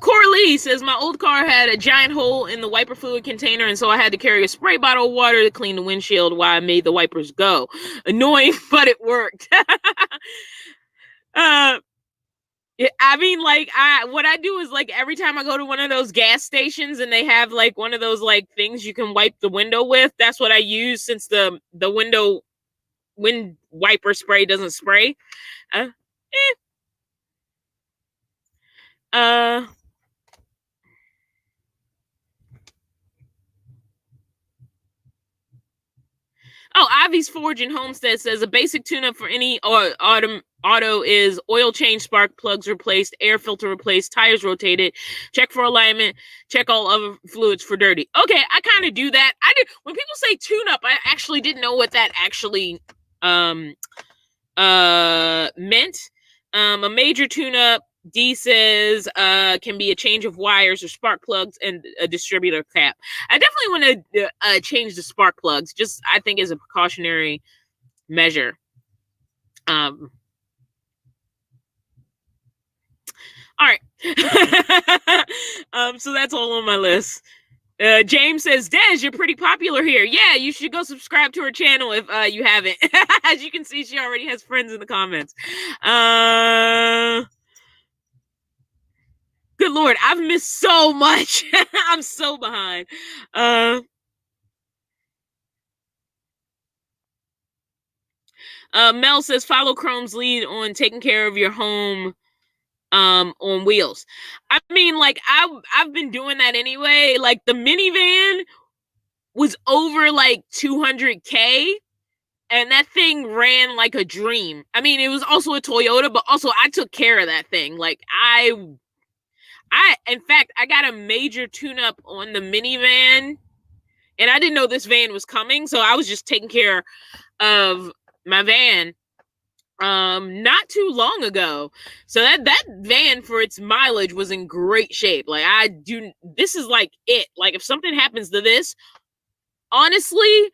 Coralie says my old car had a giant hole in the wiper fluid container, and so I had to carry a spray bottle of water to clean the windshield while I made the wipers go. Annoying, but it worked. I mean, like, what I do is like every time I go to one of those gas stations and they have like one of those like things you can wipe the window with, that's what I use, since the wind wiper spray doesn't spray. Oh, Ivy's Forge in Homestead says a basic tune-up for any auto is oil change, spark plugs replaced, air filter replaced, tires rotated, check for alignment, check all other fluids for dirty. Okay, I kind of do that. I did when people say tune-up, I actually didn't know what that actually meant. A major tune-up, D says, can be a change of wires or spark plugs and a distributor cap. I definitely want to change the spark plugs, just I think as a precautionary measure. All right. So that's all on my list. James says, Des, you're pretty popular here. Yeah, you should go subscribe to her channel if you haven't. As you can see, she already has friends in the comments. Good Lord, I've missed so much. I'm so behind. Mel says, follow Chrome's lead on taking care of your home on wheels. I mean, like, I've been doing that anyway. Like, the minivan was over like 200K, and that thing ran like a dream. I mean, it was also a Toyota, but also I took care of that thing. Like, in fact, I got a major tune-up on the minivan, and I didn't know this van was coming, so I was just taking care of my van not too long ago. So that van, for its mileage, was in great shape. Like, this is like it. Like, if something happens to this, honestly,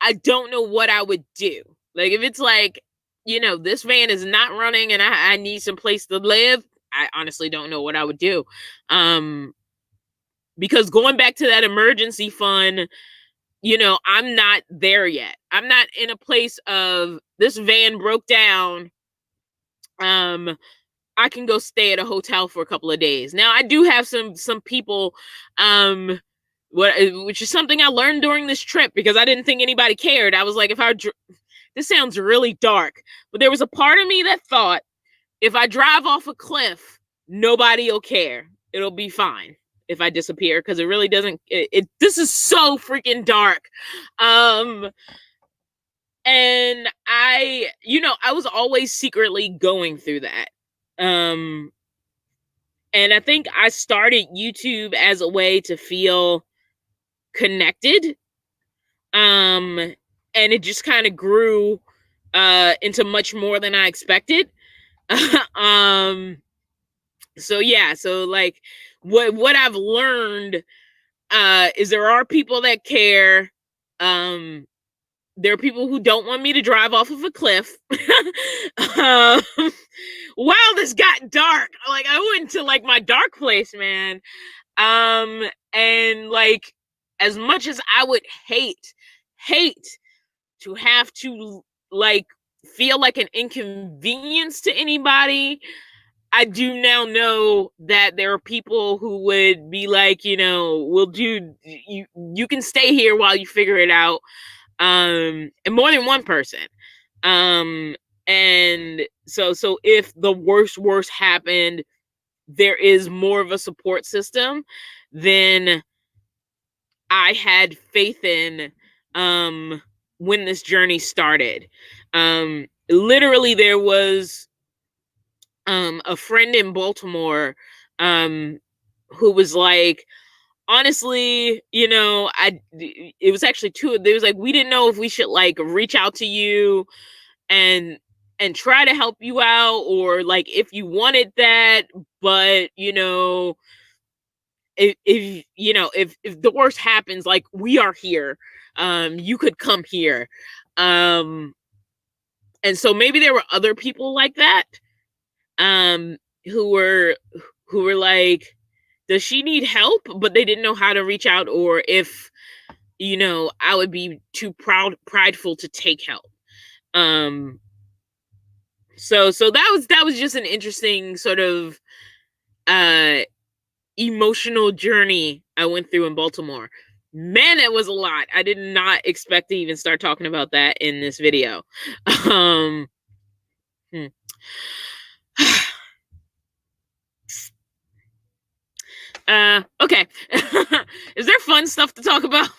I don't know what I would do. Like, if it's like, this van is not running and I need some place to live, I honestly don't know what I would do. Because going back to that emergency fund, I'm not there yet. I'm not in a place of this van broke down. I can go stay at a hotel for a couple of days. Now, I do have some people, which is something I learned during this trip because I didn't think anybody cared. I was like, this sounds really dark, but there was a part of me that thought, if I drive off a cliff, nobody will care. It'll be fine if I disappear, because it really doesn't. This is so freaking dark. And I was always secretly going through that. And I think I started YouTube as a way to feel connected. And it just kind of grew into much more than I expected. So yeah, so like what I've learned is there are people that care. There are people who don't want me to drive off of a cliff. Wow, this got dark. Like, I went to like my dark place, man. And like, as much as I would hate to have to like feel like an inconvenience to anybody, I do now know that there are people who would be like, we'll do, you can stay here while you figure it out. And more than one person. And so if the worst happened, there is more of a support system than I had faith in when this journey started. Literally, there was a friend in Baltimore who was like, honestly, it was actually there was like, we didn't know if we should like reach out to you and try to help you out, or like if you wanted that, but if the worst happens, like, we are here, you could come here. And so maybe there were other people like that who were like, does she need help? But they didn't know how to reach out, or if, I would be too prideful to take help. So that was just an interesting sort of emotional journey I went through in Baltimore. Man, it was a lot. I did not expect to even start talking about that in this video. Okay. Is there fun stuff to talk about?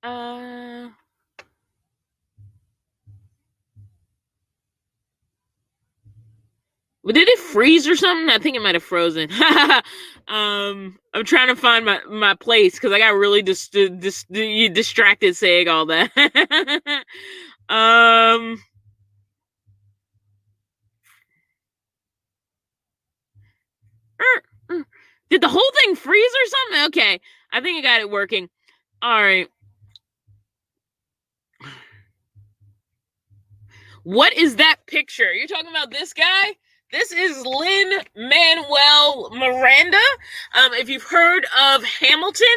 Uh, did it freeze or something? I think it might have frozen. I'm trying to find my place because I got really distracted saying all that. um, did the whole thing freeze or something? Okay, I think I got it working. All right. What is that picture? You're talking about this guy? This is Lin-Manuel Miranda. If you've heard of Hamilton,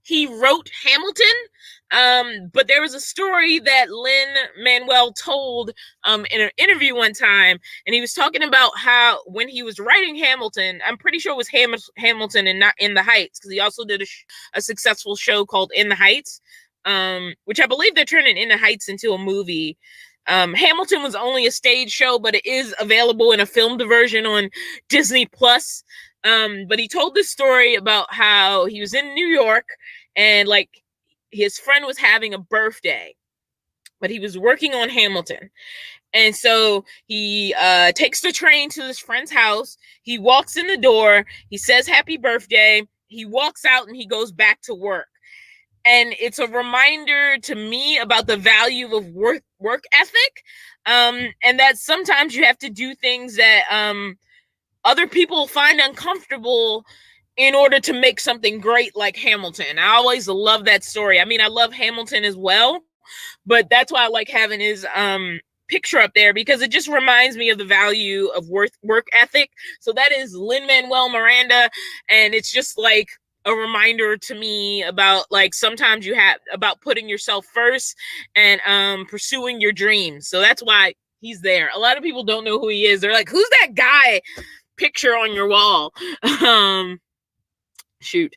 he wrote Hamilton. But there was a story that Lin-Manuel told in an interview one time, and he was talking about how when he was writing Hamilton, I'm pretty sure it was Hamilton and not In the Heights, because he also did a successful show called In the Heights, which I believe they're turning In the Heights into a movie. Hamilton was only a stage show, but it is available in a filmed version on Disney Plus. But he told this story about how he was in New York and like his friend was having a birthday, but he was working on Hamilton. And so he takes the train to his friend's house. He walks in the door. He says happy birthday. He walks out and he goes back to work. And it's a reminder to me about the value of work ethic, and that sometimes you have to do things that other people find uncomfortable in order to make something great like Hamilton. I always love that story. I mean, I love Hamilton as well, but that's why I like having his picture up there, because it just reminds me of the value of work ethic. So that is Lin-Manuel Miranda, and it's just like a reminder to me about like sometimes you have about putting yourself first and pursuing your dreams. So that's why he's there. A lot of people don't know who he is. They're like, who's that guy picture on your wall? Shoot.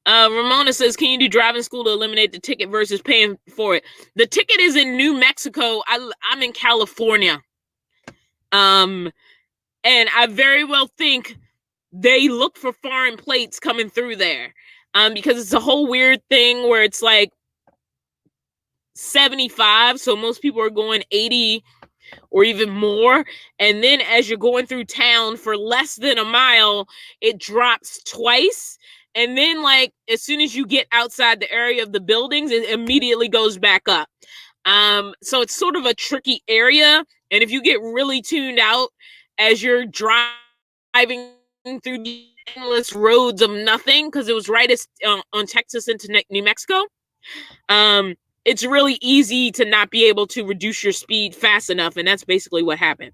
Ramona says, can you do driving school to eliminate the ticket versus paying for it? The ticket is in New Mexico. I'm in California. And I very well think they look for foreign plates coming through there. Because it's a whole weird thing where it's like 75. So most people are going 80 or even more. And then as you're going through town for less than a mile, it drops twice. And then, like, as soon as you get outside the area of the buildings, it immediately goes back up. So it's sort of a tricky area. And if you get really tuned out as you're driving through the endless roads of nothing, because it was right on Texas into New Mexico, it's really easy to not be able to reduce your speed fast enough. And that's basically what happened.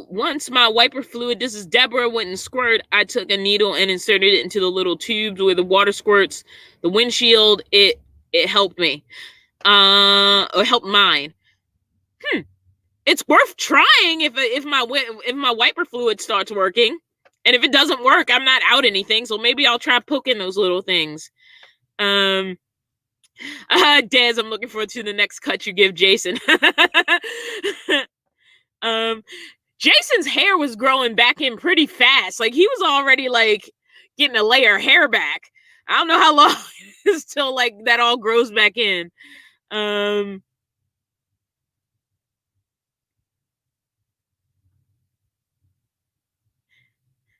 Once my wiper fluid, this is Deborah, wouldn't squirt, I took a needle and inserted it into the little tubes where the water squirts the windshield. It helped me. Or helped mine. It's worth trying if my wiper fluid starts working. And if it doesn't work, I'm not out anything, so maybe I'll try poking those little things. Des, I'm looking forward to the next cut you give Jason. Jason's hair was growing back in pretty fast. Like, he was already like getting a layer of hair back. I don't know how long it is till like that all grows back in.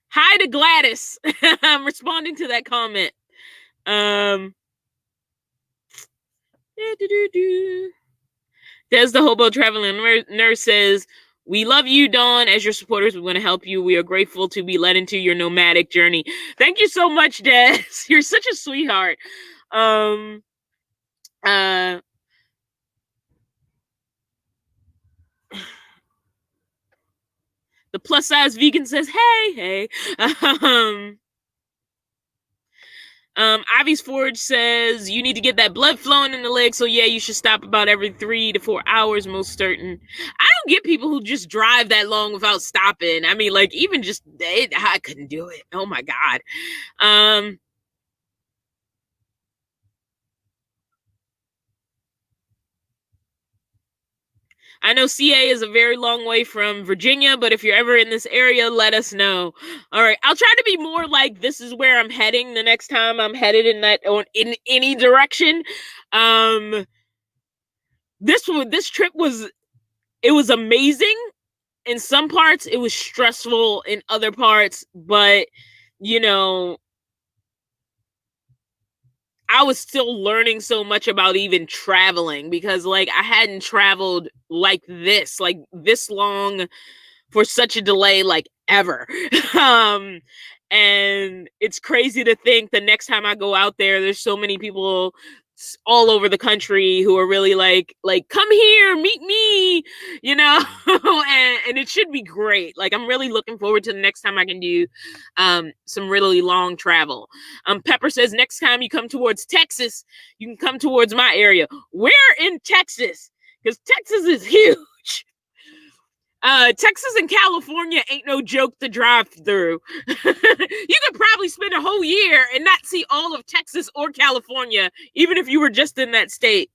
Hi to Gladys. I'm responding to that comment. Des the hobo traveling nurse says, we love you, Dawn. As your supporters, we want to help you. We are grateful to be led into your nomadic journey. Thank you so much, Des. You're such a sweetheart. Uh the plus size vegan says, hey. Um Ivy's Forge says you need to get that blood flowing in the leg, so yeah, you should stop about every 3 to 4 hours, most certain. I don't get people who just drive that long without stopping. I mean, like, even just I couldn't do it. Oh my god. I know CA is a very long way from Virginia, but if you're ever in this area, let us know. All right, I'll try to be more like this is where I'm heading the next time I'm headed in that or in any direction. This trip was amazing. In some parts, it was stressful. In other parts, but you know, I was still learning so much about even traveling because like I hadn't traveled like this long for such a delay like ever. um and it's crazy to think the next time I go out there's so many people all over the country who are really like come here, meet me, you know. And it should be great. Like I'm really looking forward to the next time I can do some really long travel. Pepper says next time you come towards Texas, you can come towards my area. Where in Texas? Because Texas is huge. Texas and California ain't no joke to drive through. You could probably spend a whole year and not see all of Texas or California, even if you were just in that state.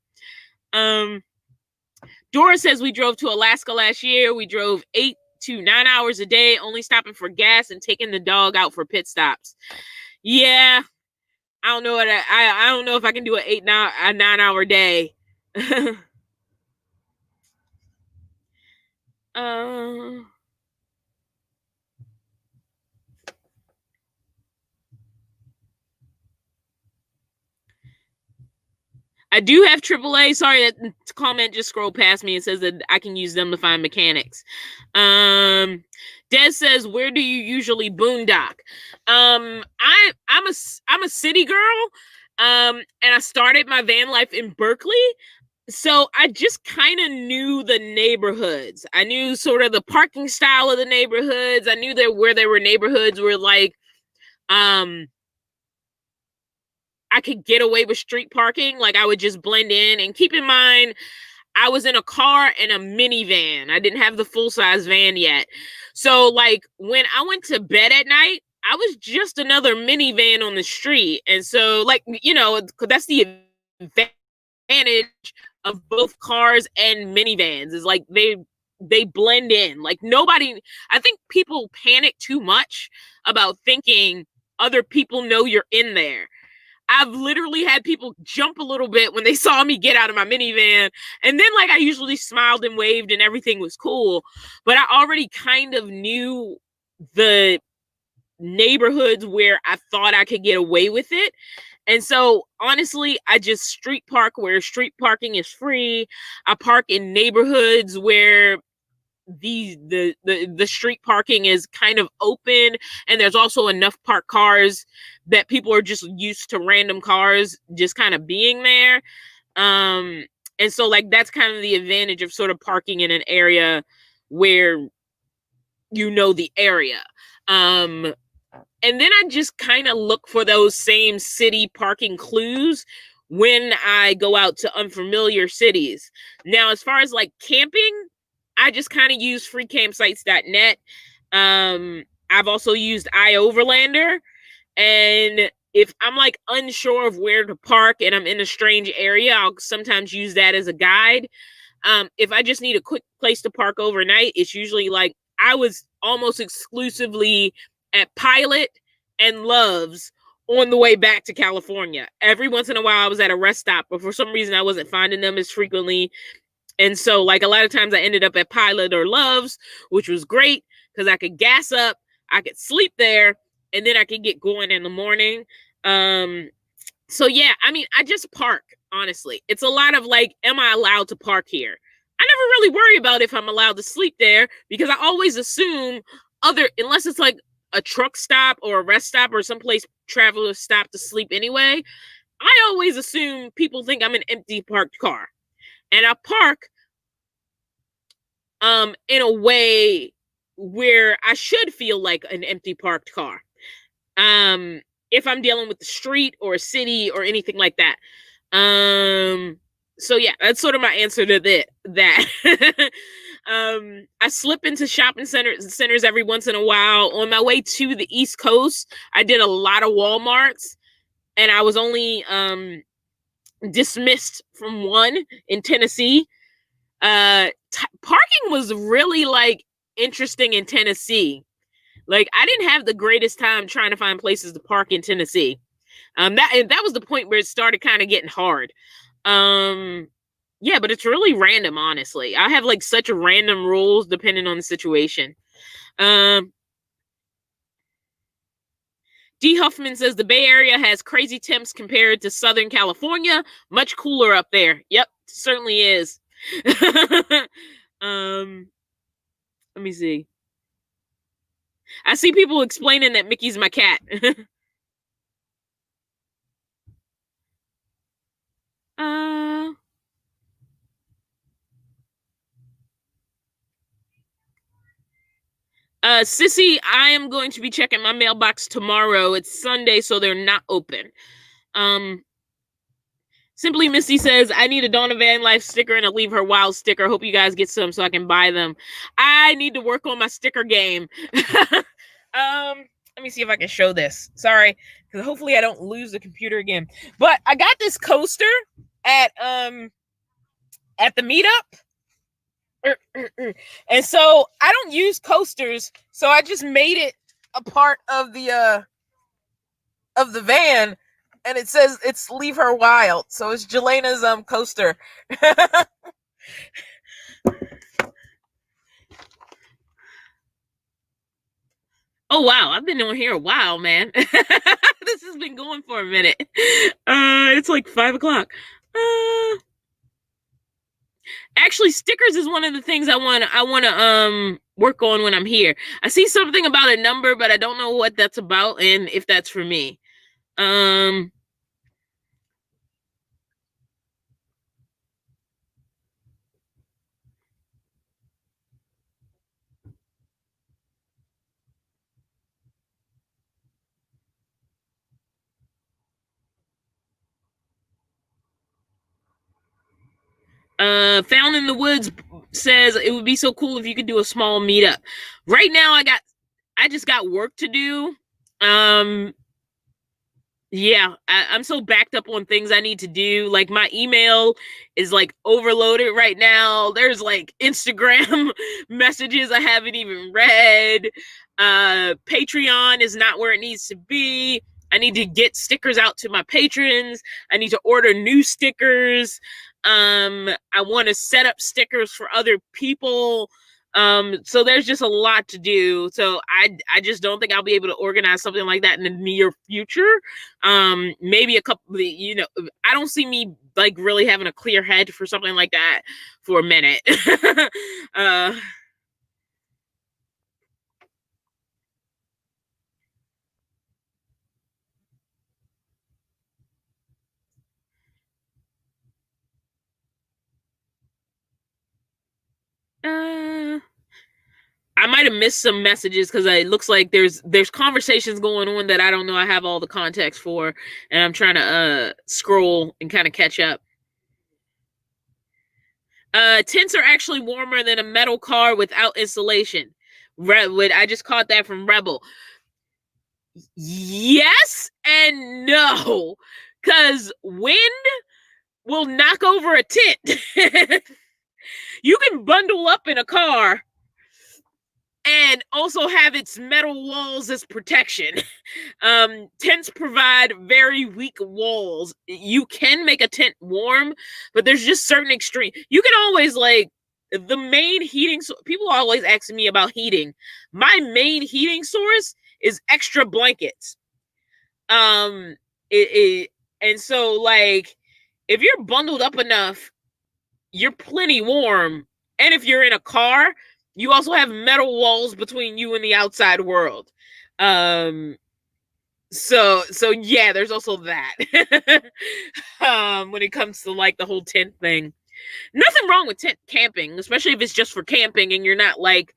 Dora says we drove to Alaska last year. We drove 8 to 9 hours a day, only stopping for gas and taking the dog out for pit stops. Yeah, I don't know what I don't know if I can do a 9 hour day. I do have AAA. Sorry, that comment just scrolled past me and says that I can use them to find mechanics. Des says, "Where do you usually boondock?" I'm a city girl. And I started my van life in Berkeley. So I just kind of knew the neighborhoods. I knew sort of the parking style of the neighborhoods. I knew where there were neighborhoods where like I could get away with street parking. Like I would just blend in. And keep in mind, I was in a car and a minivan. I didn't have the full-size van yet. So like when I went to bed at night, I was just another minivan on the street. And so like, you know, that's the advantage of both cars and minivans is like they blend in. Like nobody, I think people panic too much about thinking other people know you're in there. I've literally had people jump a little bit when they saw me get out of my minivan. And then like I usually smiled and waved and everything was cool. But I already kind of knew the neighborhoods where I thought I could get away with it. And so honestly, I just street park where street parking is free. I park in neighborhoods where the street parking is kind of open, and there's also enough parked cars that people are just used to random cars just kind of being there. And so like that's kind of the advantage of sort of parking in an area where you know the area. And then I just kind of look for those same city parking clues when I go out to unfamiliar cities. Now, as far as like camping, I just kind of use freecampsites.net. I've also used iOverlander. And if I'm like unsure of where to park and I'm in a strange area, I'll sometimes use that as a guide. If I just need a quick place to park overnight, it's usually like I was almost exclusively at Pilot and Love's on the way back to California. Every once in a while I was at a rest stop, but for some reason I wasn't finding them as frequently. And so like a lot of times I ended up at Pilot or Love's, which was great because I could gas up, I could sleep there, and then I could get going in the morning. So yeah, I mean, I just park, honestly. It's a lot of like, am I allowed to park here? I never really worry about if I'm allowed to sleep there because I always assume unless it's like a truck stop or a rest stop or someplace travelers stop to sleep anyway, I always assume people think I'm an empty parked car. And I park in a way where I should feel like an empty parked car. If I'm dealing with the street or a city or anything like that. So yeah, that's sort of my answer to that. I slip into shopping centers every once in a while. On my way to the East Coast, I did a lot of Walmarts, and I was only dismissed from one in Tennessee. Parking was really like interesting in Tennessee. Like, I didn't have the greatest time trying to find places to park in Tennessee. That was the point where it started kind of getting hard. Yeah, but it's really random, honestly. I have like such random rules depending on the situation. D. Huffman says the Bay Area has crazy temps compared to Southern California. Much cooler up there. Yep, certainly is. Let me see. I see people explaining that Mickey's my cat. Sissy, I am going to be checking my mailbox tomorrow. It's Sunday, so they're not open. Simply Misty says, I need a DawnofVanlife sticker and a Leave Her Wild sticker. Hope you guys get some so I can buy them. I need to work on my sticker game. Let me see if I can show this. Sorry, because hopefully I don't lose the computer again. But I got this coaster at the meetup. And so I don't use coasters, so I just made it a part of the van, and it says it's Leave Her Wild. So it's Jelena's coaster. Oh wow, I've been on here a while, man. This has been going for a minute. It's like 5:00. Actually, stickers is one of the things I want to work on when I'm here. I see something about a number, but I don't know what that's about and if that's for me. Found in the Woods says it would be so cool if you could do a small meetup. Right now, I just got work to do. Yeah, I'm so backed up on things I need to do. Like, my email is like overloaded right now. There's like Instagram messages I haven't even read. Patreon is not where it needs to be. I need to get stickers out to my patrons. I need to order new stickers. I want to set up stickers for other people. So there's just a lot to do. So I just don't think I'll be able to organize something like that in the near future. Maybe a couple, I don't see me like really having a clear head for something like that for a minute. I might have missed some messages because it looks like there's conversations going on that I don't know I have all the context for, and I'm trying to scroll and kind of catch up. Tents are actually warmer than a metal car without insulation. I just caught that from Rebel. Yes and no, because wind will knock over a tent. You can bundle up in a car and also have its metal walls as protection. Tents provide very weak walls. You can make a tent warm, but there's just certain extreme. You can always like the main heating. People always ask me about heating. My main heating source is extra blankets. And so like if you're bundled up enough, you're plenty warm. And if you're in a car, you also have metal walls between you and the outside world. So yeah, there's also that. When it comes to like the whole tent thing. Nothing wrong with tent camping, especially if it's just for camping and you're not like,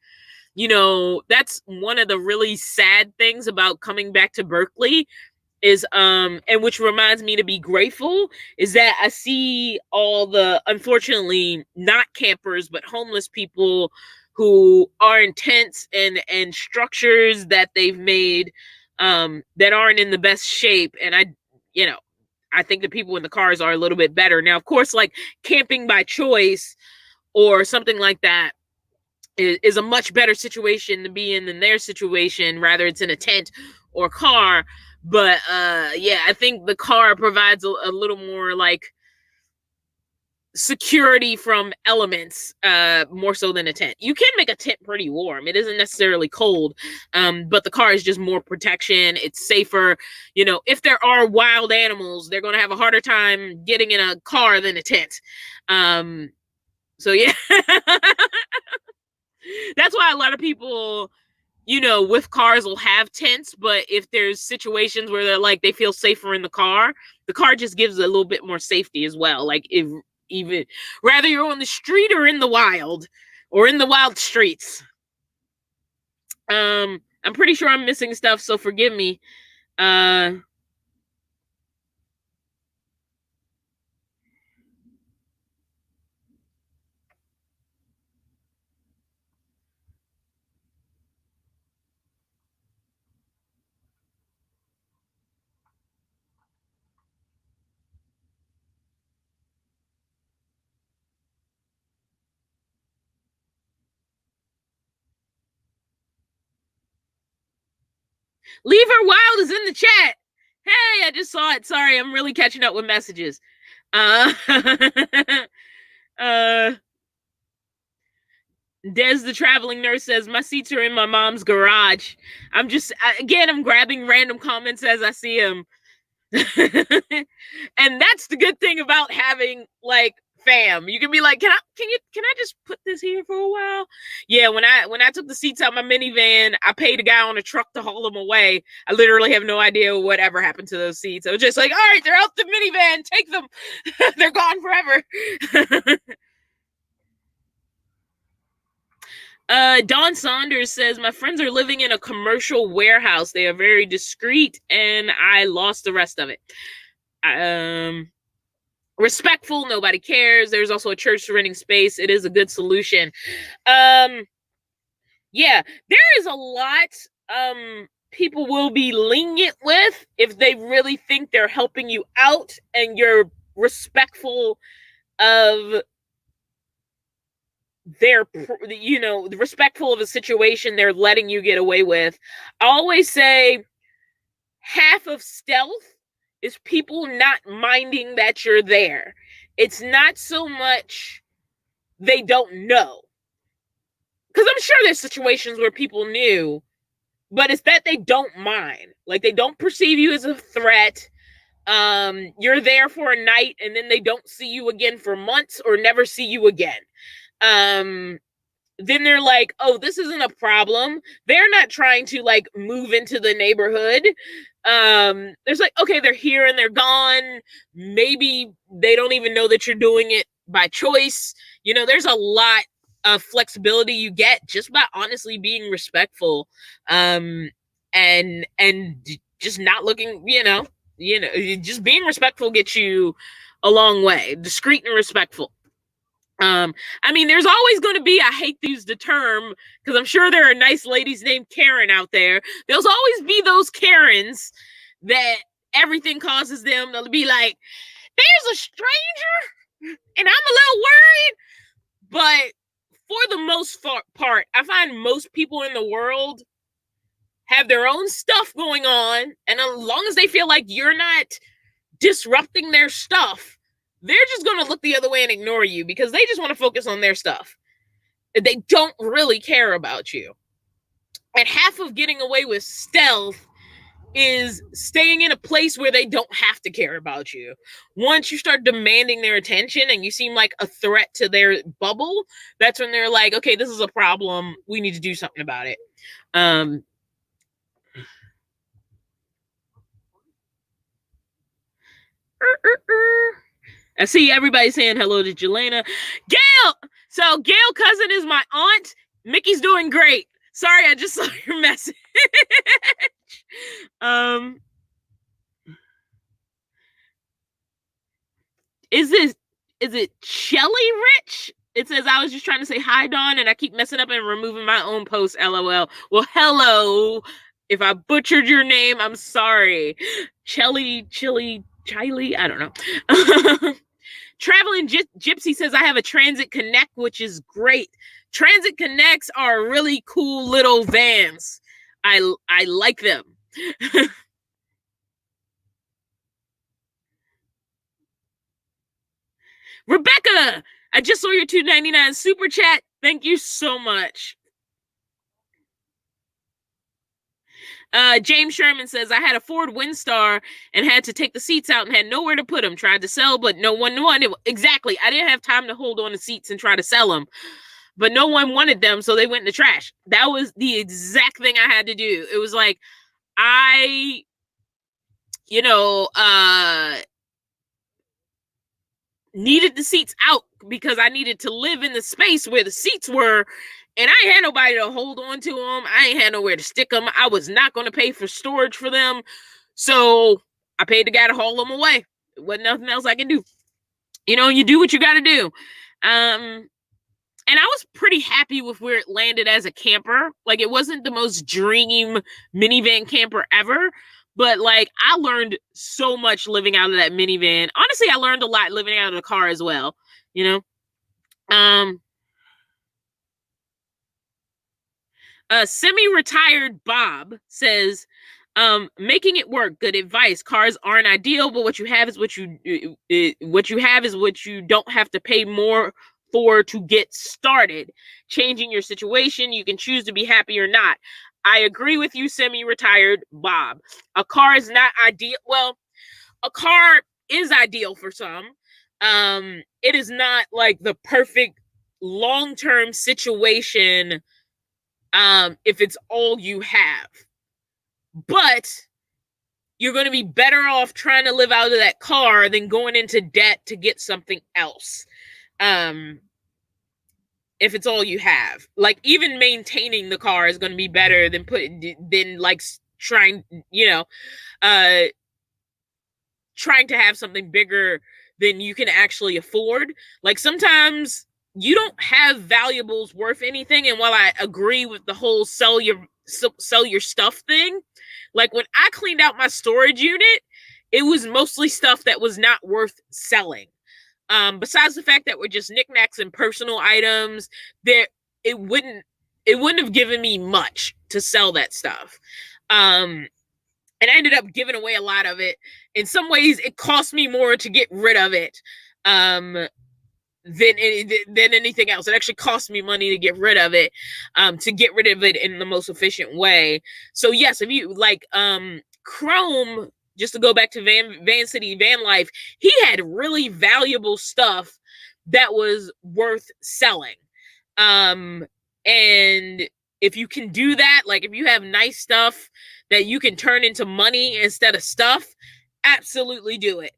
that's one of the really sad things about coming back to Berkeley is and which reminds me to be grateful is that I see all the unfortunately not campers but homeless people who are in tents and structures that they've made that aren't in the best shape. And you know I think the people in the cars are a little bit better now. Of course, like camping by choice or something like that is a much better situation to be in than their situation, rather it's in a tent or car. But yeah, I think the car provides a little more like security from elements more so than a tent. You can make a tent pretty warm, it isn't necessarily cold, but the car is just more protection, it's safer. If there are wild animals, they're going to have a harder time getting in a car than a tent. So yeah. That's why a lot of people, with cars will have tents, but if there's situations where they're like they feel safer in the car just gives a little bit more safety as well. Like if even rather you're on the street or in the wild streets. I'm pretty sure I'm missing stuff, so forgive me. Leave Her Wild is in the chat. Hey, I just saw it. Sorry, I'm really catching up with messages. uh uh Des the traveling nurse says my seats are in my mom's garage. I'm grabbing random comments as I see them. And that's the good thing about having like fam. You can be like, can I just put this here for a while? Yeah, when I took the seats out my minivan, I paid a guy on a truck to haul them away. I literally have no idea whatever happened to those seats. I was just like, all right, they're out the minivan, take them. They're gone forever. Don Saunders says, my friends are living in a commercial warehouse. They are very discreet, and I lost the rest of it. Respectful, nobody cares. There's also a church renting space. It is a good solution. Yeah, there is a lot people will be lenient with if they really think they're helping you out and you're respectful of they're respectful of a situation they're letting you get away with. I always say half of stealth is people not minding that you're there. It's not so much they don't know, because I'm sure there's situations where people knew, but it's that they don't mind. Like they don't perceive you as a threat. You're there for a night and then they don't see you again for months or never see you again. Then they're like, oh, this isn't a problem. They're not trying to like move into the neighborhood. There's like, okay, they're here and they're gone. Maybe they don't even know that you're doing it by choice. There's a lot of flexibility you get just by honestly being respectful. And just not looking, just being respectful gets you a long way. Discreet and respectful. There's always going to be, I hate to use the term because I'm sure there are nice ladies named Karen out there. There's always be those Karens that everything causes them to be like, there's a stranger and I'm a little worried. But for the most part, I find most people in the world have their own stuff going on. And as long as they feel like you're not disrupting their stuff, they're just going to look the other way and ignore you because they just want to focus on their stuff. They don't really care about you. And half of getting away with stealth is staying in a place where they don't have to care about you. Once you start demanding their attention and you seem like a threat to their bubble, that's when they're like, okay, this is a problem. We need to do something about it. I see everybody saying hello to Jelena. Gail! So Gail Cousin is my aunt. Mickey's doing great. Sorry, I just saw your message. Is it Shelly Rich? It says I was just trying to say hi, Dawn, and I keep messing up and removing my own post. LOL. Well, hello. If I butchered your name, I'm sorry. Chili, I don't know. Traveling Gypsy says I have a Transit Connect, which is great. Transit Connects are really cool little vans. I like them. Rebecca, I just saw your $2.99 super chat. Thank you so much. James Sherman says, I had a Ford Windstar and had to take the seats out and had nowhere to put them. Tried to sell, but no one wanted. Exactly. I didn't have time to hold on to seats and try to sell them, but no one wanted them, so they went in the trash. That was the exact thing I had to do. It was like, I needed the seats out because I needed to live in the space where the seats were, and I ain't had nobody to hold on to them. I ain't had nowhere to stick them. I was not going to pay for storage for them, so I paid the guy to haul them away. There wasn't nothing else I can do. You do what you got to do. And I was pretty happy with where it landed as a camper. Like, it wasn't the most dream minivan camper ever, but like, I learned so much living out of that minivan. Honestly, I learned a lot living out of the car as well, Semi-retired Bob says, making it work. Good advice. Cars aren't ideal, but what you have is what you don't have to pay more for to get started. Changing your situation, you can choose to be happy or not. I agree with you, semi-retired Bob. A car is not ideal. Well, a car is ideal for some. It is not like the perfect long-term situation if it's all you have. But you're going to be better off trying to live out of that car than going into debt to get something else. If it's all you have, like, even maintaining the car is going to be better than trying to have something bigger than you can actually afford. Like, sometimes you don't have valuables worth anything. And while I agree with the whole sell your stuff thing, like, when I cleaned out my storage unit, it was mostly stuff that was not worth selling. Besides the fact that we're just knickknacks and personal items, it wouldn't have given me much to sell that stuff. And I ended up giving away a lot of it. In some ways, it cost me more to get rid of it than anything else. It actually cost me money to get rid of it, in the most efficient way. So yes, if you like Chrome, just to go back to Van City Vanlife, he had really valuable stuff that was worth selling. And if you can do that, like, if you have nice stuff that you can turn into money instead of stuff, absolutely do it.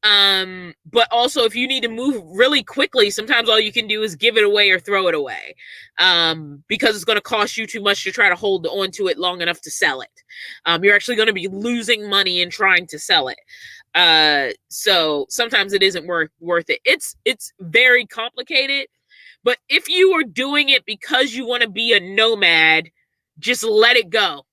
But also, if you need to move really quickly, sometimes all you can do is give it away or throw it away, because it's going to cost you too much to try to hold on to it long enough to sell it. You're actually going to be losing money in trying to sell it. So sometimes it isn't worth it. It's very complicated, but if you are doing it because you want to be a nomad, just let it go.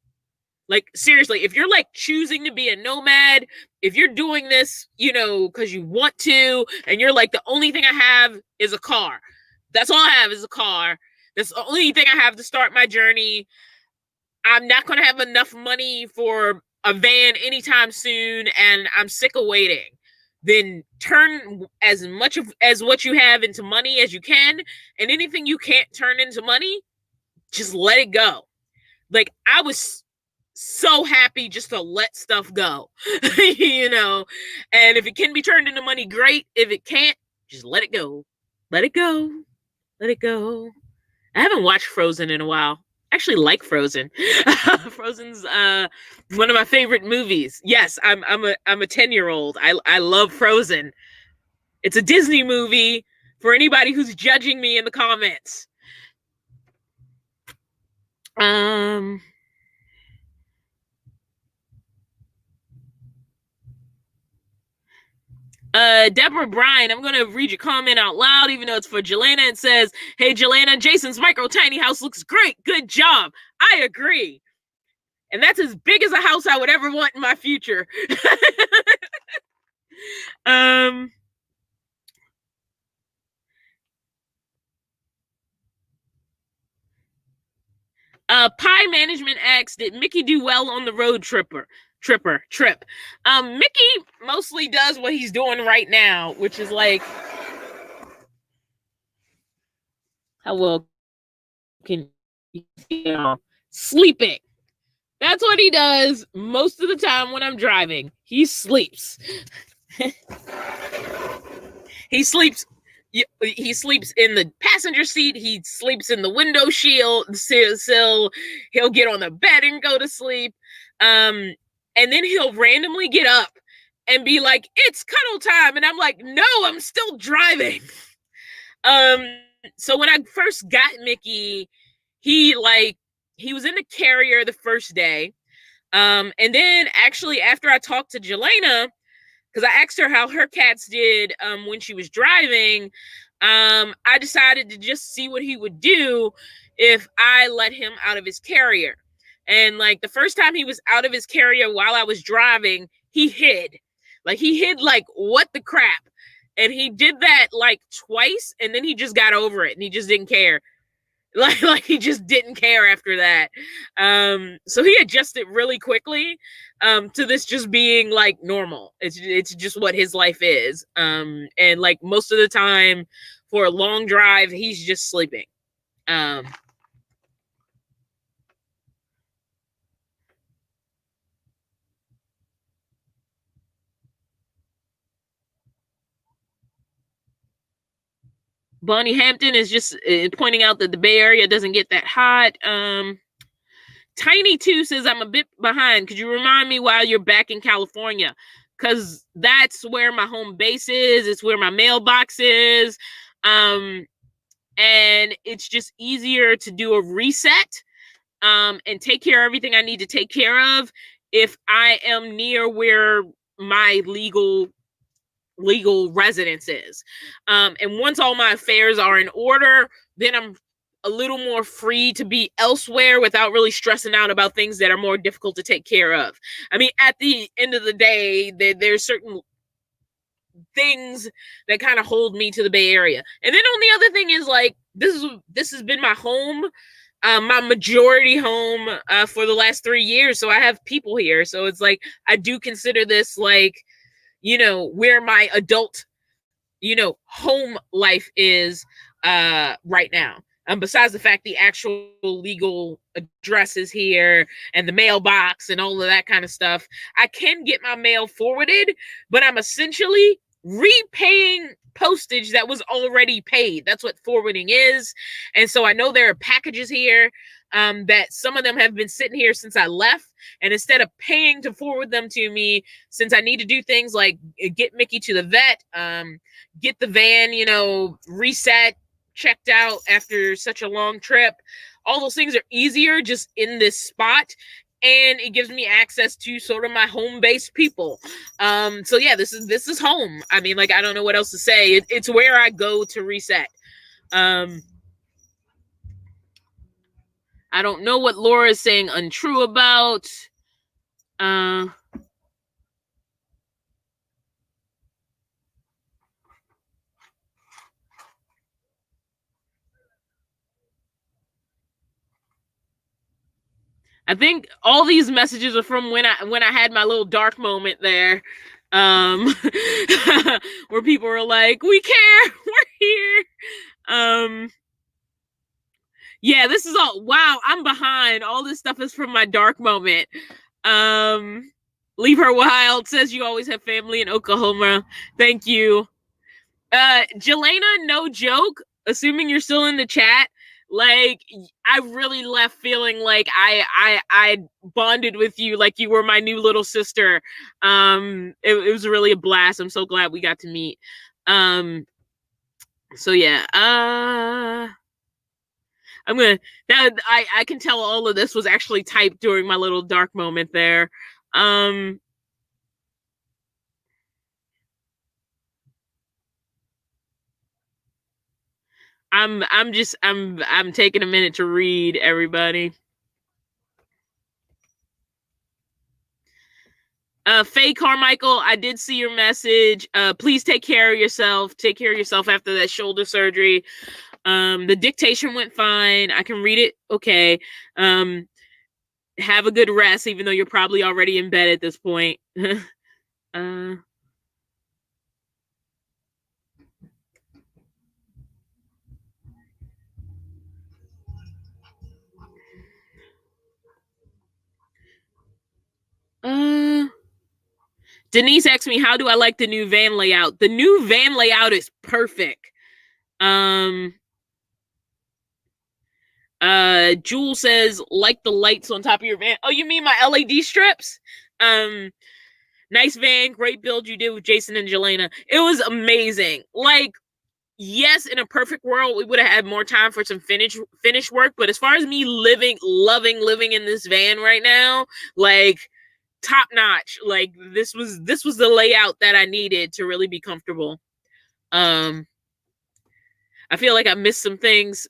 Like, seriously, if you're like choosing to be a nomad, if you're doing this, because you want to, and you're like, the only thing I have is a car. That's all I have is a car. That's the only thing I have to start my journey. I'm not going to have enough money for a van anytime soon, and I'm sick of waiting. Then turn as much as what you have into money as you can, and anything you can't turn into money, just let it go. Like, I was so happy just to let stuff go, and if it can be turned into money, great. If it can't, just let it go. I haven't watched Frozen in a while. actually like Frozen. Frozen's one of my favorite movies. Yes, I'm a 10-year-old. I love Frozen. It's a Disney movie for anybody who's judging me in the comments. Deborah Bryan, I'm gonna read your comment out loud, even though it's for Jelena. It says, "Hey Jelena, Jason's micro tiny house looks great. Good job. I agree. And that's as big as a house I would ever want in my future." Pie Management asks, did Mickey do well on the road trip? Mickey mostly does what he's doing right now, which is like, how well can you sleeping. That's what he does most of the time when I'm driving. He sleeps. He sleeps in the passenger seat. He sleeps in the window sill. He'll get on the bed and go to sleep. And then he'll randomly get up and be like, "It's cuddle time." And I'm like, "No, I'm still driving." So when I first got Mickey, he was in the carrier the first day. And then actually after I talked to Jelena, because I asked her how her cats did when she was driving, I decided to just see what he would do if I let him out of his carrier. And like the first time he was out of his carrier while I was driving, he hid. Like, what the crap? And he did that like twice, and then he just got over it, and he just didn't care. Like he just didn't care after that. So he adjusted really quickly to this just being like normal. It's just what his life is. And like most of the time for a long drive, he's just sleeping. Bonnie Hampton is just pointing out that the Bay Area doesn't get that hot. Tiny 2 says, I'm a bit behind. Could you remind me while you're back in California? Because that's where my home base is. It's where my mailbox is. And it's just easier to do a reset and take care of everything I need to take care of if I am near where my legal residence is. And once all my affairs are in order, then I'm a little more free to be elsewhere without really stressing out about things that are more difficult to take care of. I mean, at the end of the day, there's certain things that kind of hold me to the Bay Area. And then on the other thing is like, this has been my home, my majority home for the last 3 years. So I have people here. So it's like, I do consider this like, where my adult, home life is right now. Besides the fact the actual legal address is here and the mailbox and all of that kind of stuff, I can get my mail forwarded, but I'm essentially repaying postage that was already paid. That's what forwarding is. And so I know there are packages here that some of them have been sitting here since I left. And instead of paying to forward them to me, since I need to do things like get Mickey to the vet, get the van, reset, checked out after such a long trip, all those things are easier just in this spot. And it gives me access to sort of my home-based people. So yeah, this is home. I mean, like, I don't know what else to say. It's where I go to reset. I don't know what Laura is saying untrue about. I think all these messages are from when I had my little dark moment there, where people were like, "We care, we're here." Yeah, this is all. Wow, I'm behind. All this stuff is from my dark moment. Leave Her Wild says you always have family in Oklahoma. Thank you. Jelena, no joke. Assuming you're still in the chat, Like, I really left feeling like I bonded with you, like you were my new little sister. It was really a blast. I'm so glad we got to meet. So yeah, I'm gonna that I can tell all of this was actually typed during my little dark moment there. Um, I'm taking a minute to read everybody. Faye Carmichael, I did see your message. Please take care of yourself. Take care of yourself after that shoulder surgery. The dictation went fine. I can read it okay. Have a good rest, even though you're probably already in bed at this point. uh, uh, Denise asked me, how do I like the new van layout? The new van layout is perfect. Um, Jewel says, like the lights on top of your van. Oh, you mean my LED strips? Nice van, great build you did with Jason and Jelena. It was amazing. Like, yes, in a perfect world, we would have had more time for some finish work. But as far as me loving living in this van right now, like top notch. Like this was the layout that I needed to really be comfortable. Um, I feel like I missed some things.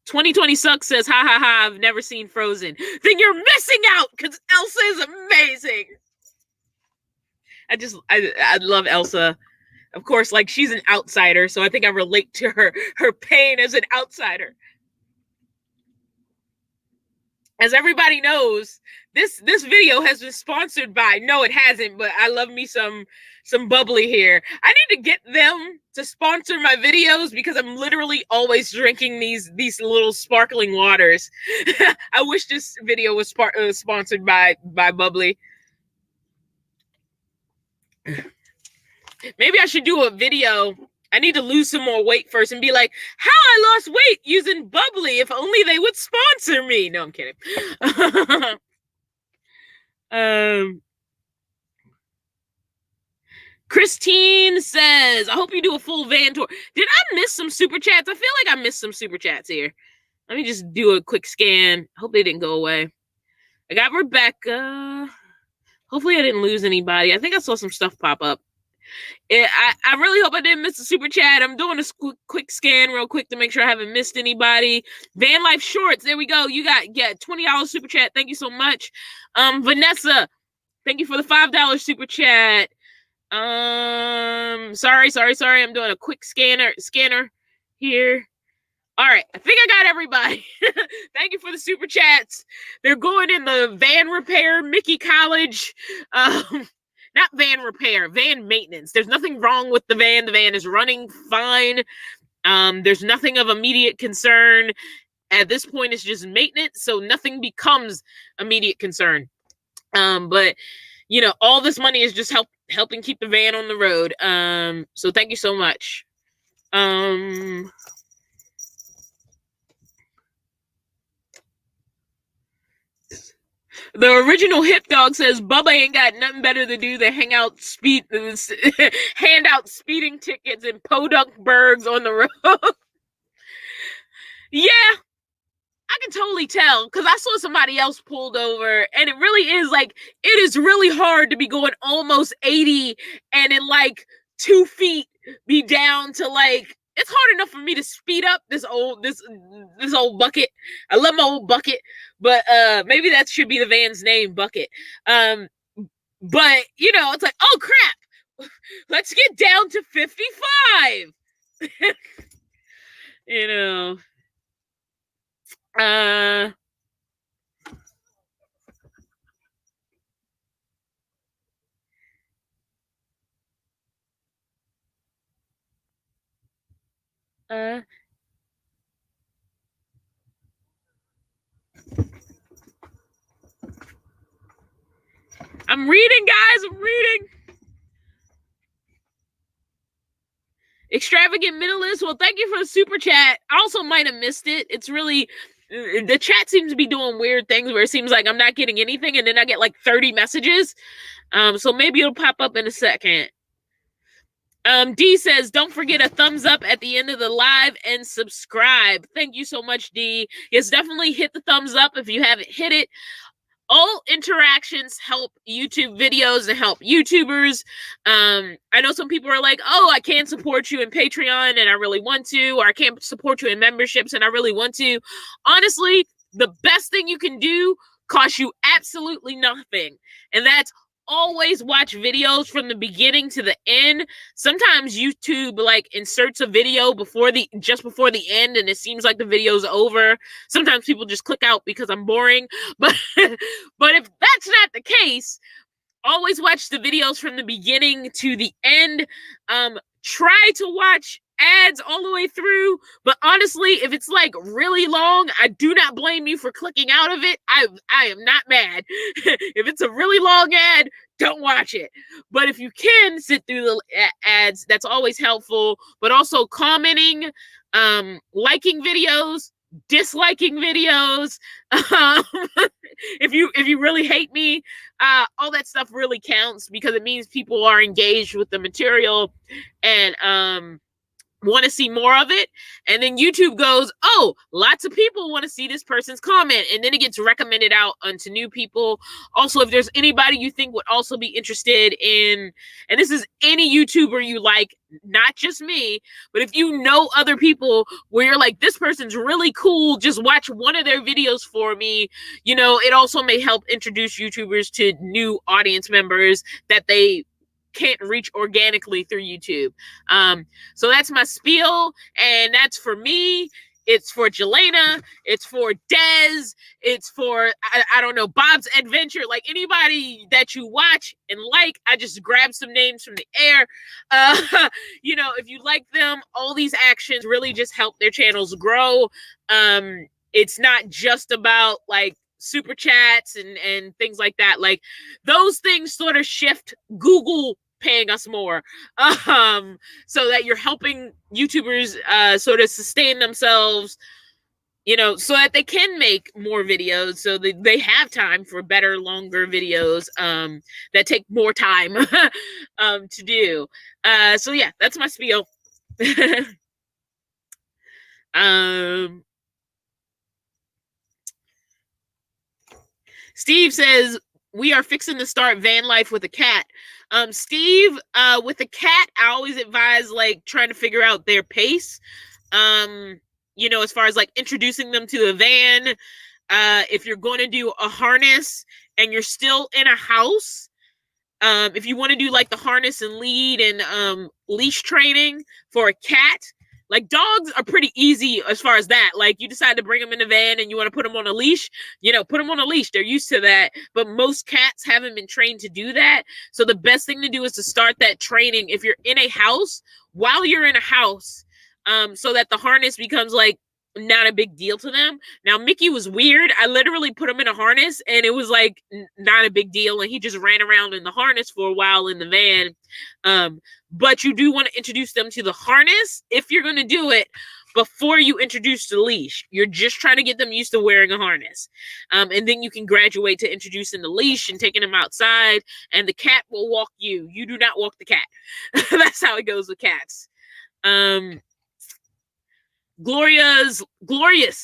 2020 sucks says, ha ha ha, I've never seen Frozen. Then you're missing out because Elsa is amazing. I love Elsa. Of course, like she's an outsider, so I think I relate to her pain as an outsider. As everybody knows, this video has been sponsored by, no it hasn't, but I love me some bubbly here. I need to get them to sponsor my videos because I'm literally always drinking these little sparkling waters. I wish this video was sponsored by bubbly. Maybe I should do a video. I need to lose some more weight first and be like, how I lost weight using bubbly. If only they would sponsor me. No, I'm kidding. um, Christine says, I hope you do a full van tour. Did I miss some super chats? I feel like I missed some super chats here. Let me just do a quick scan. Hope they didn't go away. I got Rebecca. Hopefully I didn't lose anybody. I think I saw some stuff pop up. I really hope I didn't miss a super chat. I'm doing a quick scan real quick to make sure I haven't missed anybody. Vanlife Shorts, there we go. You got $20 super chat. Thank you so much. Vanessa, thank you for the $5 super chat. Sorry. I'm doing a quick scanner here. All right, I think I got everybody. Thank you for the super chats. They're going in the van repair, Mickey College. Not van repair, van maintenance. There's nothing wrong with the van. The van is running fine. There's nothing of immediate concern. At this point, it's just maintenance, so nothing becomes immediate concern. But you know, all this money is just helping keep the van on the road. So thank you so much. The original Hip Dog says Bubba ain't got nothing better to do than hand out speeding tickets in Podunk Bergs on the road. Yeah, I can totally tell because I saw somebody else pulled over, and it really is like it is really hard to be going almost 80 and in like 2 feet be down to like. It's hard enough for me to speed up this old bucket. I love my old bucket, but maybe that should be the van's name, Bucket. But you know, it's like, oh crap, let's get down to 55. You know. Uh I'm reading, guys. I'm reading. Extravagant Minimalist. Well, thank you for the super chat. I also might have missed it. It's really, the chat seems to be doing weird things where it seems like I'm not getting anything and then I get like 30 messages. So maybe it'll pop up in a second. D says, don't forget a thumbs up at the end of the live and subscribe. Thank you so much, D. Yes, definitely hit the thumbs up if you haven't hit it. All interactions help YouTube videos and help YouTubers. I know some people are like, oh, I can't support you in Patreon and I really want to, or I can't support you in memberships and I really want to. Honestly, the best thing you can do costs you absolutely nothing. And that's always watch videos from the beginning to the end. Sometimes YouTube like inserts a video just before the end and it seems like the video's over. Sometimes people just click out because I'm boring. But if that's not the case, always watch the videos from the beginning to the end. Try to watch ads all the way through, but honestly, if it's like really long, I do not blame you for clicking out of it. I am not mad. If it's a really long ad, don't watch it. But if you can sit through the ads, that's always helpful. But also commenting, liking videos, disliking videos. If you really hate me, all that stuff really counts because it means people are engaged with the material and want to see more of it. And then YouTube goes, oh, lots of people want to see this person's comment, and then it gets recommended out onto new people. Also, if there's anybody you think would also be interested in, and this is any YouTuber you like, not just me, but if you know other people where you're like, this person's really cool, just watch one of their videos for me, it also may help introduce YouTubers to new audience members that they can't reach organically through YouTube. So that's my spiel, and that's for me. It's for Jelena. It's for Dez. It's for, I don't know, Bob's Adventure. Like anybody that you watch and like, I just grabbed some names from the air. If you like them, all these actions really just help their channels grow. It's not just about like super chats and things like that. Like those things sort of shift Google paying us more, so that you're helping YouTubers sort of sustain themselves, so that they can make more videos, so that they have time for better, longer videos that take more time to do. So yeah, that's my spiel. Steve says, we are fixing to start van life with a cat. Steve, with a cat, I always advise like trying to figure out their pace. As far as like introducing them to the van. If you're going to do a harness and you're still in a house, if you want to do like the harness and lead and leash training for a cat, like dogs are pretty easy as far as that. Like you decide to bring them in the van and you want to put them on a leash, put them on a leash. They're used to that. But most cats haven't been trained to do that. So the best thing to do is to start that training if you're in a house, while you're in a house, so that the harness becomes like not a big deal to them. Now, Mickey was weird. I literally put him in a harness and it was like not a big deal. And he just ran around in the harness for a while in the van. But you do want to introduce them to the harness if you're going to do it before you introduce the leash. You're just trying to get them used to wearing a harness. And then you can graduate to introducing the leash and taking them outside, and the cat will walk you. You do not walk the cat. That's how it goes with cats. Glorious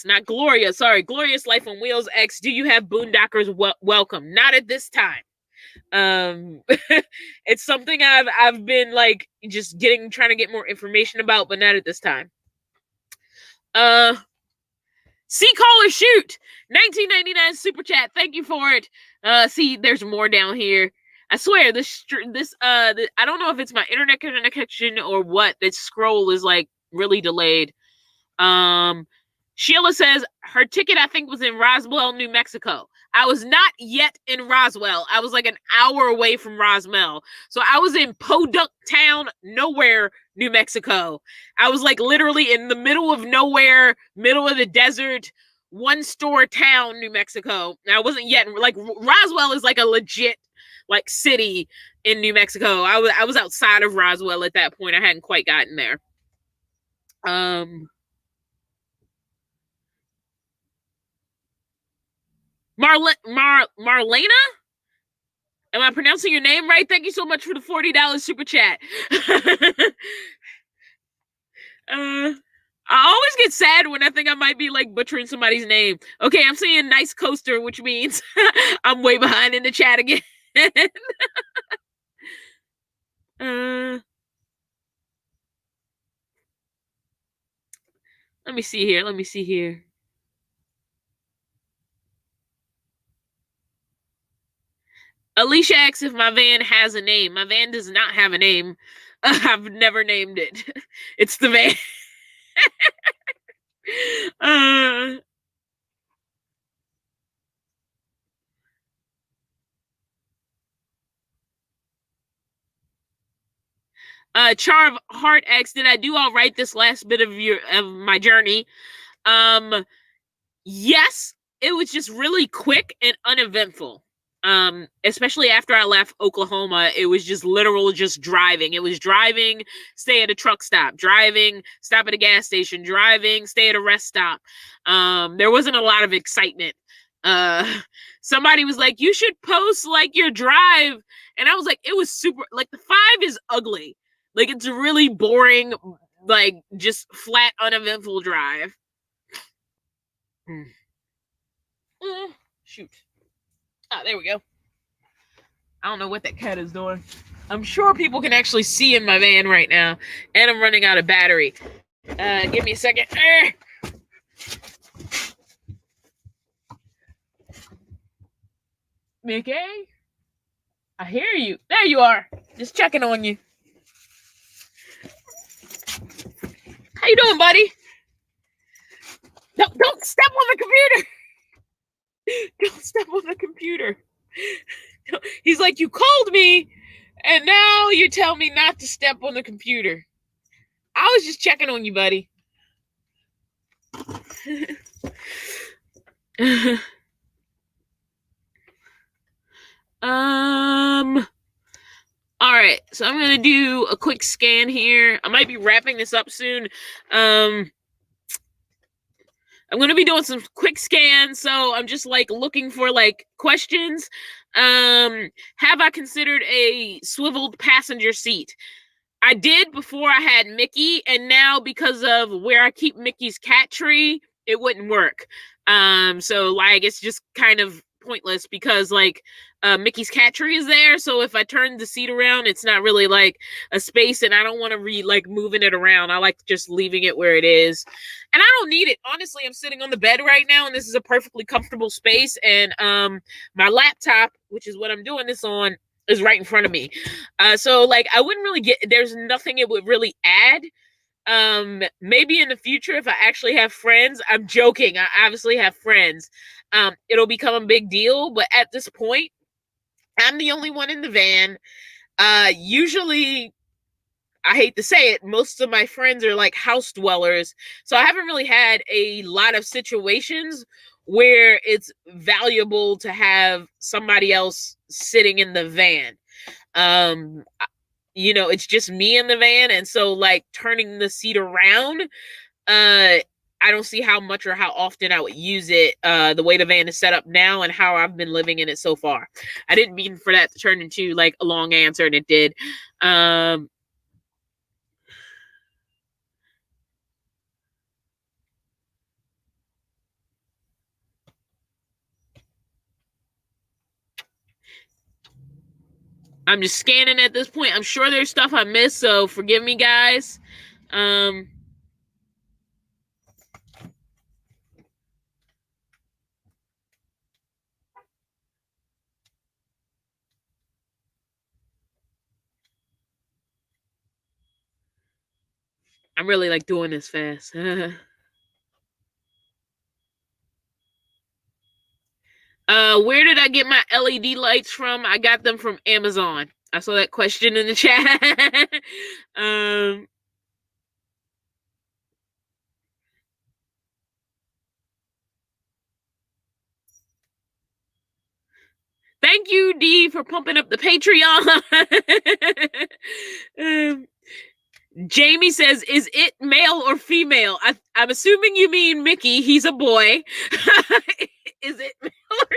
Life on Wheels X. Do you have Boondockers welcome? Not at this time. It's something I've been like just trying to get more information about, but not at this time. See Call or Shoot, 1999 super chat. Thank you for it. See, there's more down here. I swear I don't know if it's my internet connection or what. This scroll is like really delayed. Sheila says her ticket, I think, was in Roswell, New Mexico. I was not yet in Roswell. I was like an hour away from Roswell. So I was in Podunk Town, nowhere, New Mexico. I was like literally in the middle of nowhere, middle of the desert, one store town, New Mexico. I wasn't yet, like Roswell is like a legit like city in New Mexico. I was outside of Roswell at that point. I hadn't quite gotten there. Marlena? Am I pronouncing your name right? Thank you so much for the $40 super chat. I always get sad when I think I might be like butchering somebody's name. Okay, I'm saying nice coaster, which means I'm way behind in the chat again. uh, let me see here. Let me see here. Alicia asks if my van has a name. My van does not have a name. I've never named it. It's the van. Charv Heart X, did I do all right this last bit of my journey? Yes, it was just really quick and uneventful. Especially after I left Oklahoma, it was just literal just driving. It was driving, stay at a truck stop, driving, stop at a gas station, driving, stay at a rest stop. There wasn't a lot of excitement. Somebody was like, you should post like your drive. And I was like, it was super, like the 5 is ugly. Like it's a really boring, like just flat, uneventful drive. Shoot. Ah, there we go. I don't know what that cat is doing. I'm sure people can actually see in my van right now. And I'm running out of battery. Give me a second. Mickey? I hear you. There you are. Just checking on you. How you doing, buddy? No, don't step on the computer. Don't step on the computer. He's like, you called me, and now you tell me not to step on the computer. I was just checking on you, buddy. All right, so I'm gonna do a quick scan here. I might be wrapping this up soon. I'm going to be doing some quick scans, so I'm just like looking for like questions. Have I considered a swiveled passenger seat? I did before I had Mickey, and now because of where I keep Mickey's cat tree, it wouldn't work. So like it's just kind of pointless because like Mickey's cat tree is there, so if I turn the seat around, it's not really like a space, and I don't want to like moving it around. I like just leaving it where it is, and I don't need it. Honestly, I'm sitting on the bed right now, and this is a perfectly comfortable space, and my laptop, which is what I'm doing this on, is right in front of me. So like I wouldn't really there's nothing it would really add. Maybe in the future if I actually have friends, I'm joking, I obviously have friends, it'll become a big deal, but at this point I'm the only one in the van. Usually, I hate to say it, most of my friends are like house dwellers, so I haven't really had a lot of situations where it's valuable to have somebody else sitting in the van. It's just me in the van, and so like turning the seat around, I don't see how much or how often I would use it, the way the van is set up now and how I've been living in it so far. I didn't mean for that to turn into like a long answer, and it did. I'm just scanning at this point. I'm sure there's stuff I missed, so forgive me, guys. I'm really like doing this fast. Where did I get my LED lights from? I got them from Amazon. I saw that question in the chat. Thank Thank you, D, for pumping up the Patreon. Jamie says, is it male or female? I'm assuming you mean Mickey. He's a boy. Is it male or...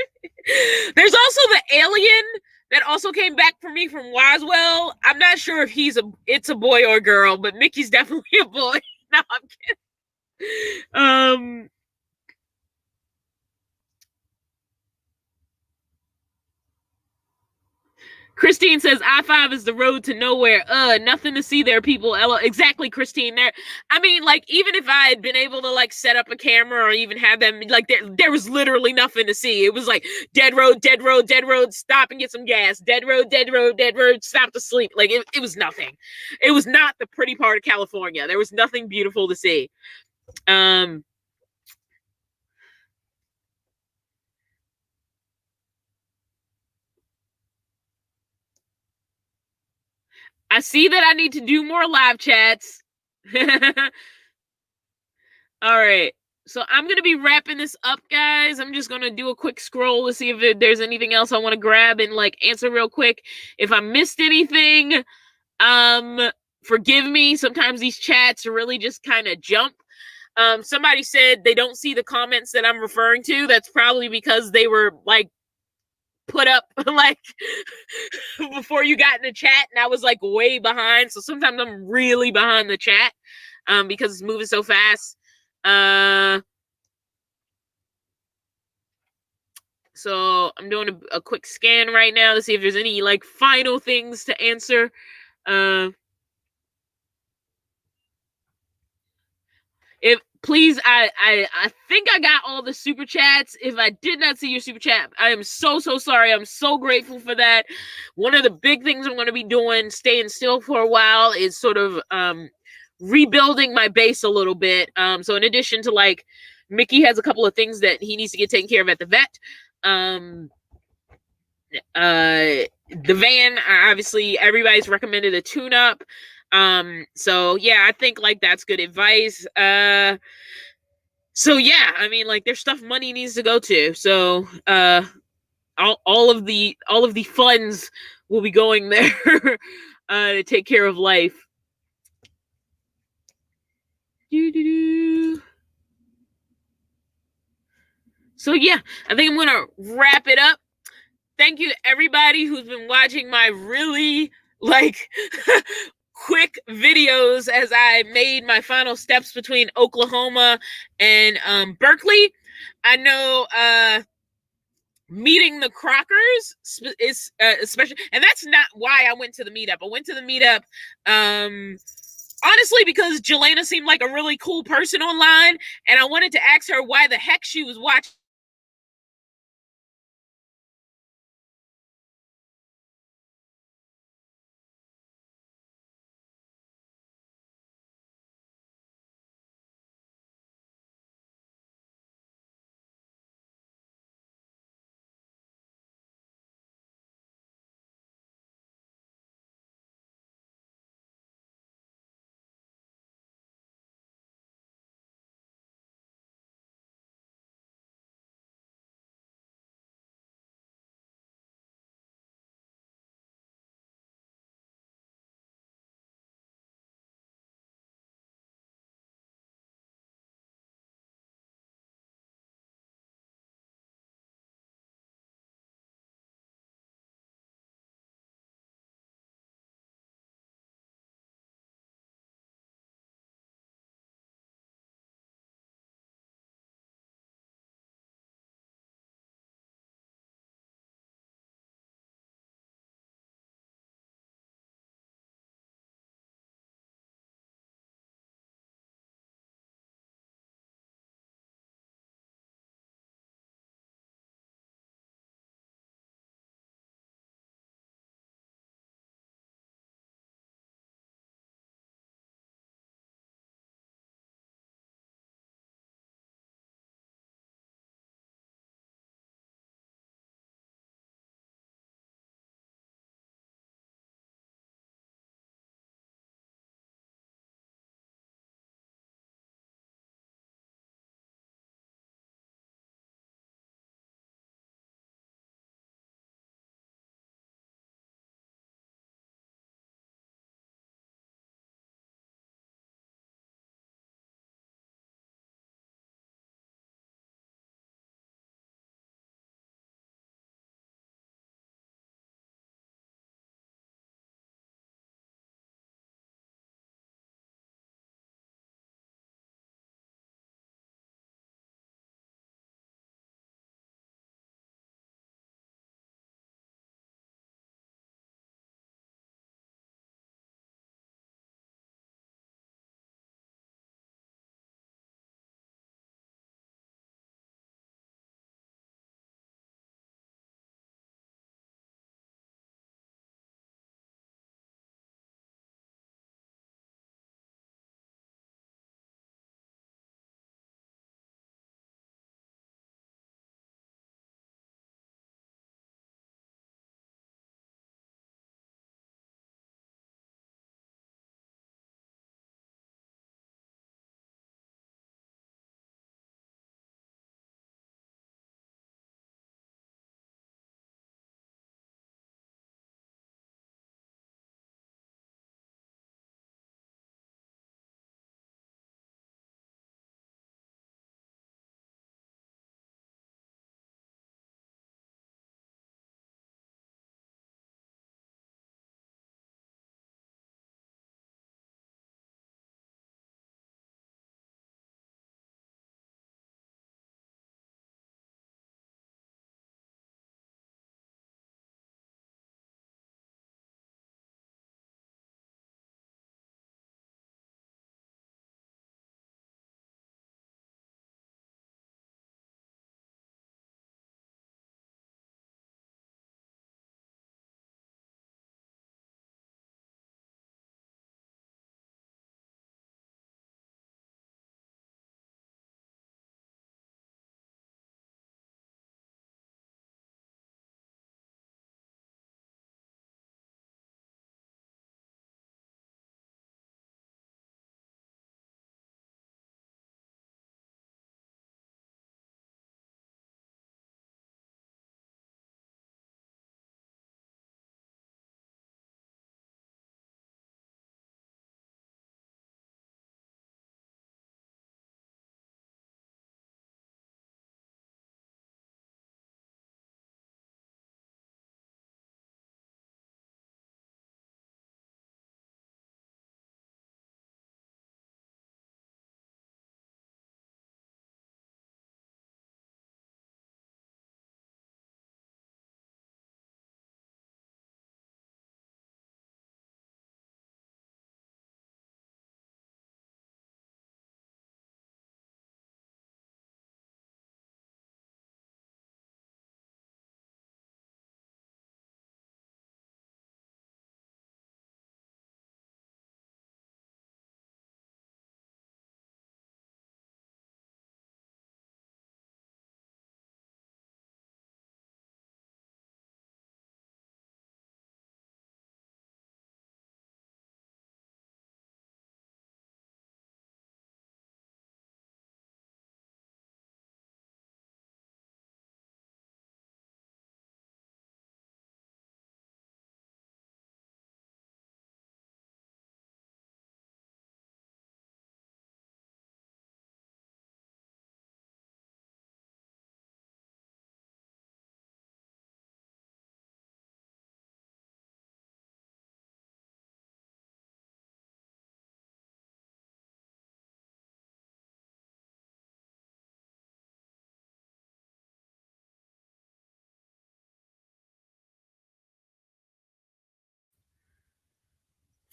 There's also the alien that also came back for me from Roswell. I'm not sure if it's a boy or a girl, but Mickey's definitely a boy. No, I'm kidding. Christine says I-5 is the road to nowhere. Nothing to see there, people. Exactly, Christine. There, I mean, like, even if I had been able to like set up a camera or even have them, like, there was literally nothing to see. It was like dead road, dead road, dead road, stop and get some gas. Dead road, dead road, dead road, stop to sleep. Like, it was nothing. It was not the pretty part of California. There was nothing beautiful to see. I see that I need to do more live chats. All right. So I'm going to be wrapping this up, guys. I'm just going to do a quick scroll to see if there's anything else I want to grab and like answer real quick. If I missed anything, forgive me. Sometimes these chats really just kind of jump. Somebody said they don't see the comments that I'm referring to. That's probably because they were like put up like before you got in the chat and I was like way behind. So sometimes I'm really behind the chat because it's moving so fast. So I'm doing a quick scan right now to see if there's any like final things to answer. If please, I think I got all the super chats. If I did not see your super chat, I am so sorry. I'm so grateful for that. One of the big things I'm going to be doing, staying still for a while, is sort of rebuilding my base a little bit. So in addition to like Mickey has a couple of things that he needs to get taken care of at the vet. The van, obviously everybody's recommended a tune-up. So yeah, I think like that's good advice. So yeah, I mean like there's stuff money needs to go to. So all of the funds will be going there to take care of life. So yeah, I think I'm gonna wrap it up. Thank you to everybody who's been watching my really like quick videos as I made my final steps between Oklahoma and Berkeley. I know meeting the Crockers is especially, and that's not why I went to the meetup. I went to the meetup honestly because Jelena seemed like a really cool person online, and I wanted to ask her why the heck she was watching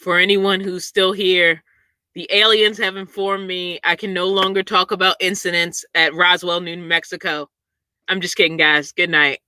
For anyone who's still here, the aliens have informed me I can no longer talk about incidents at Roswell, New Mexico. I'm just kidding, guys. Good night.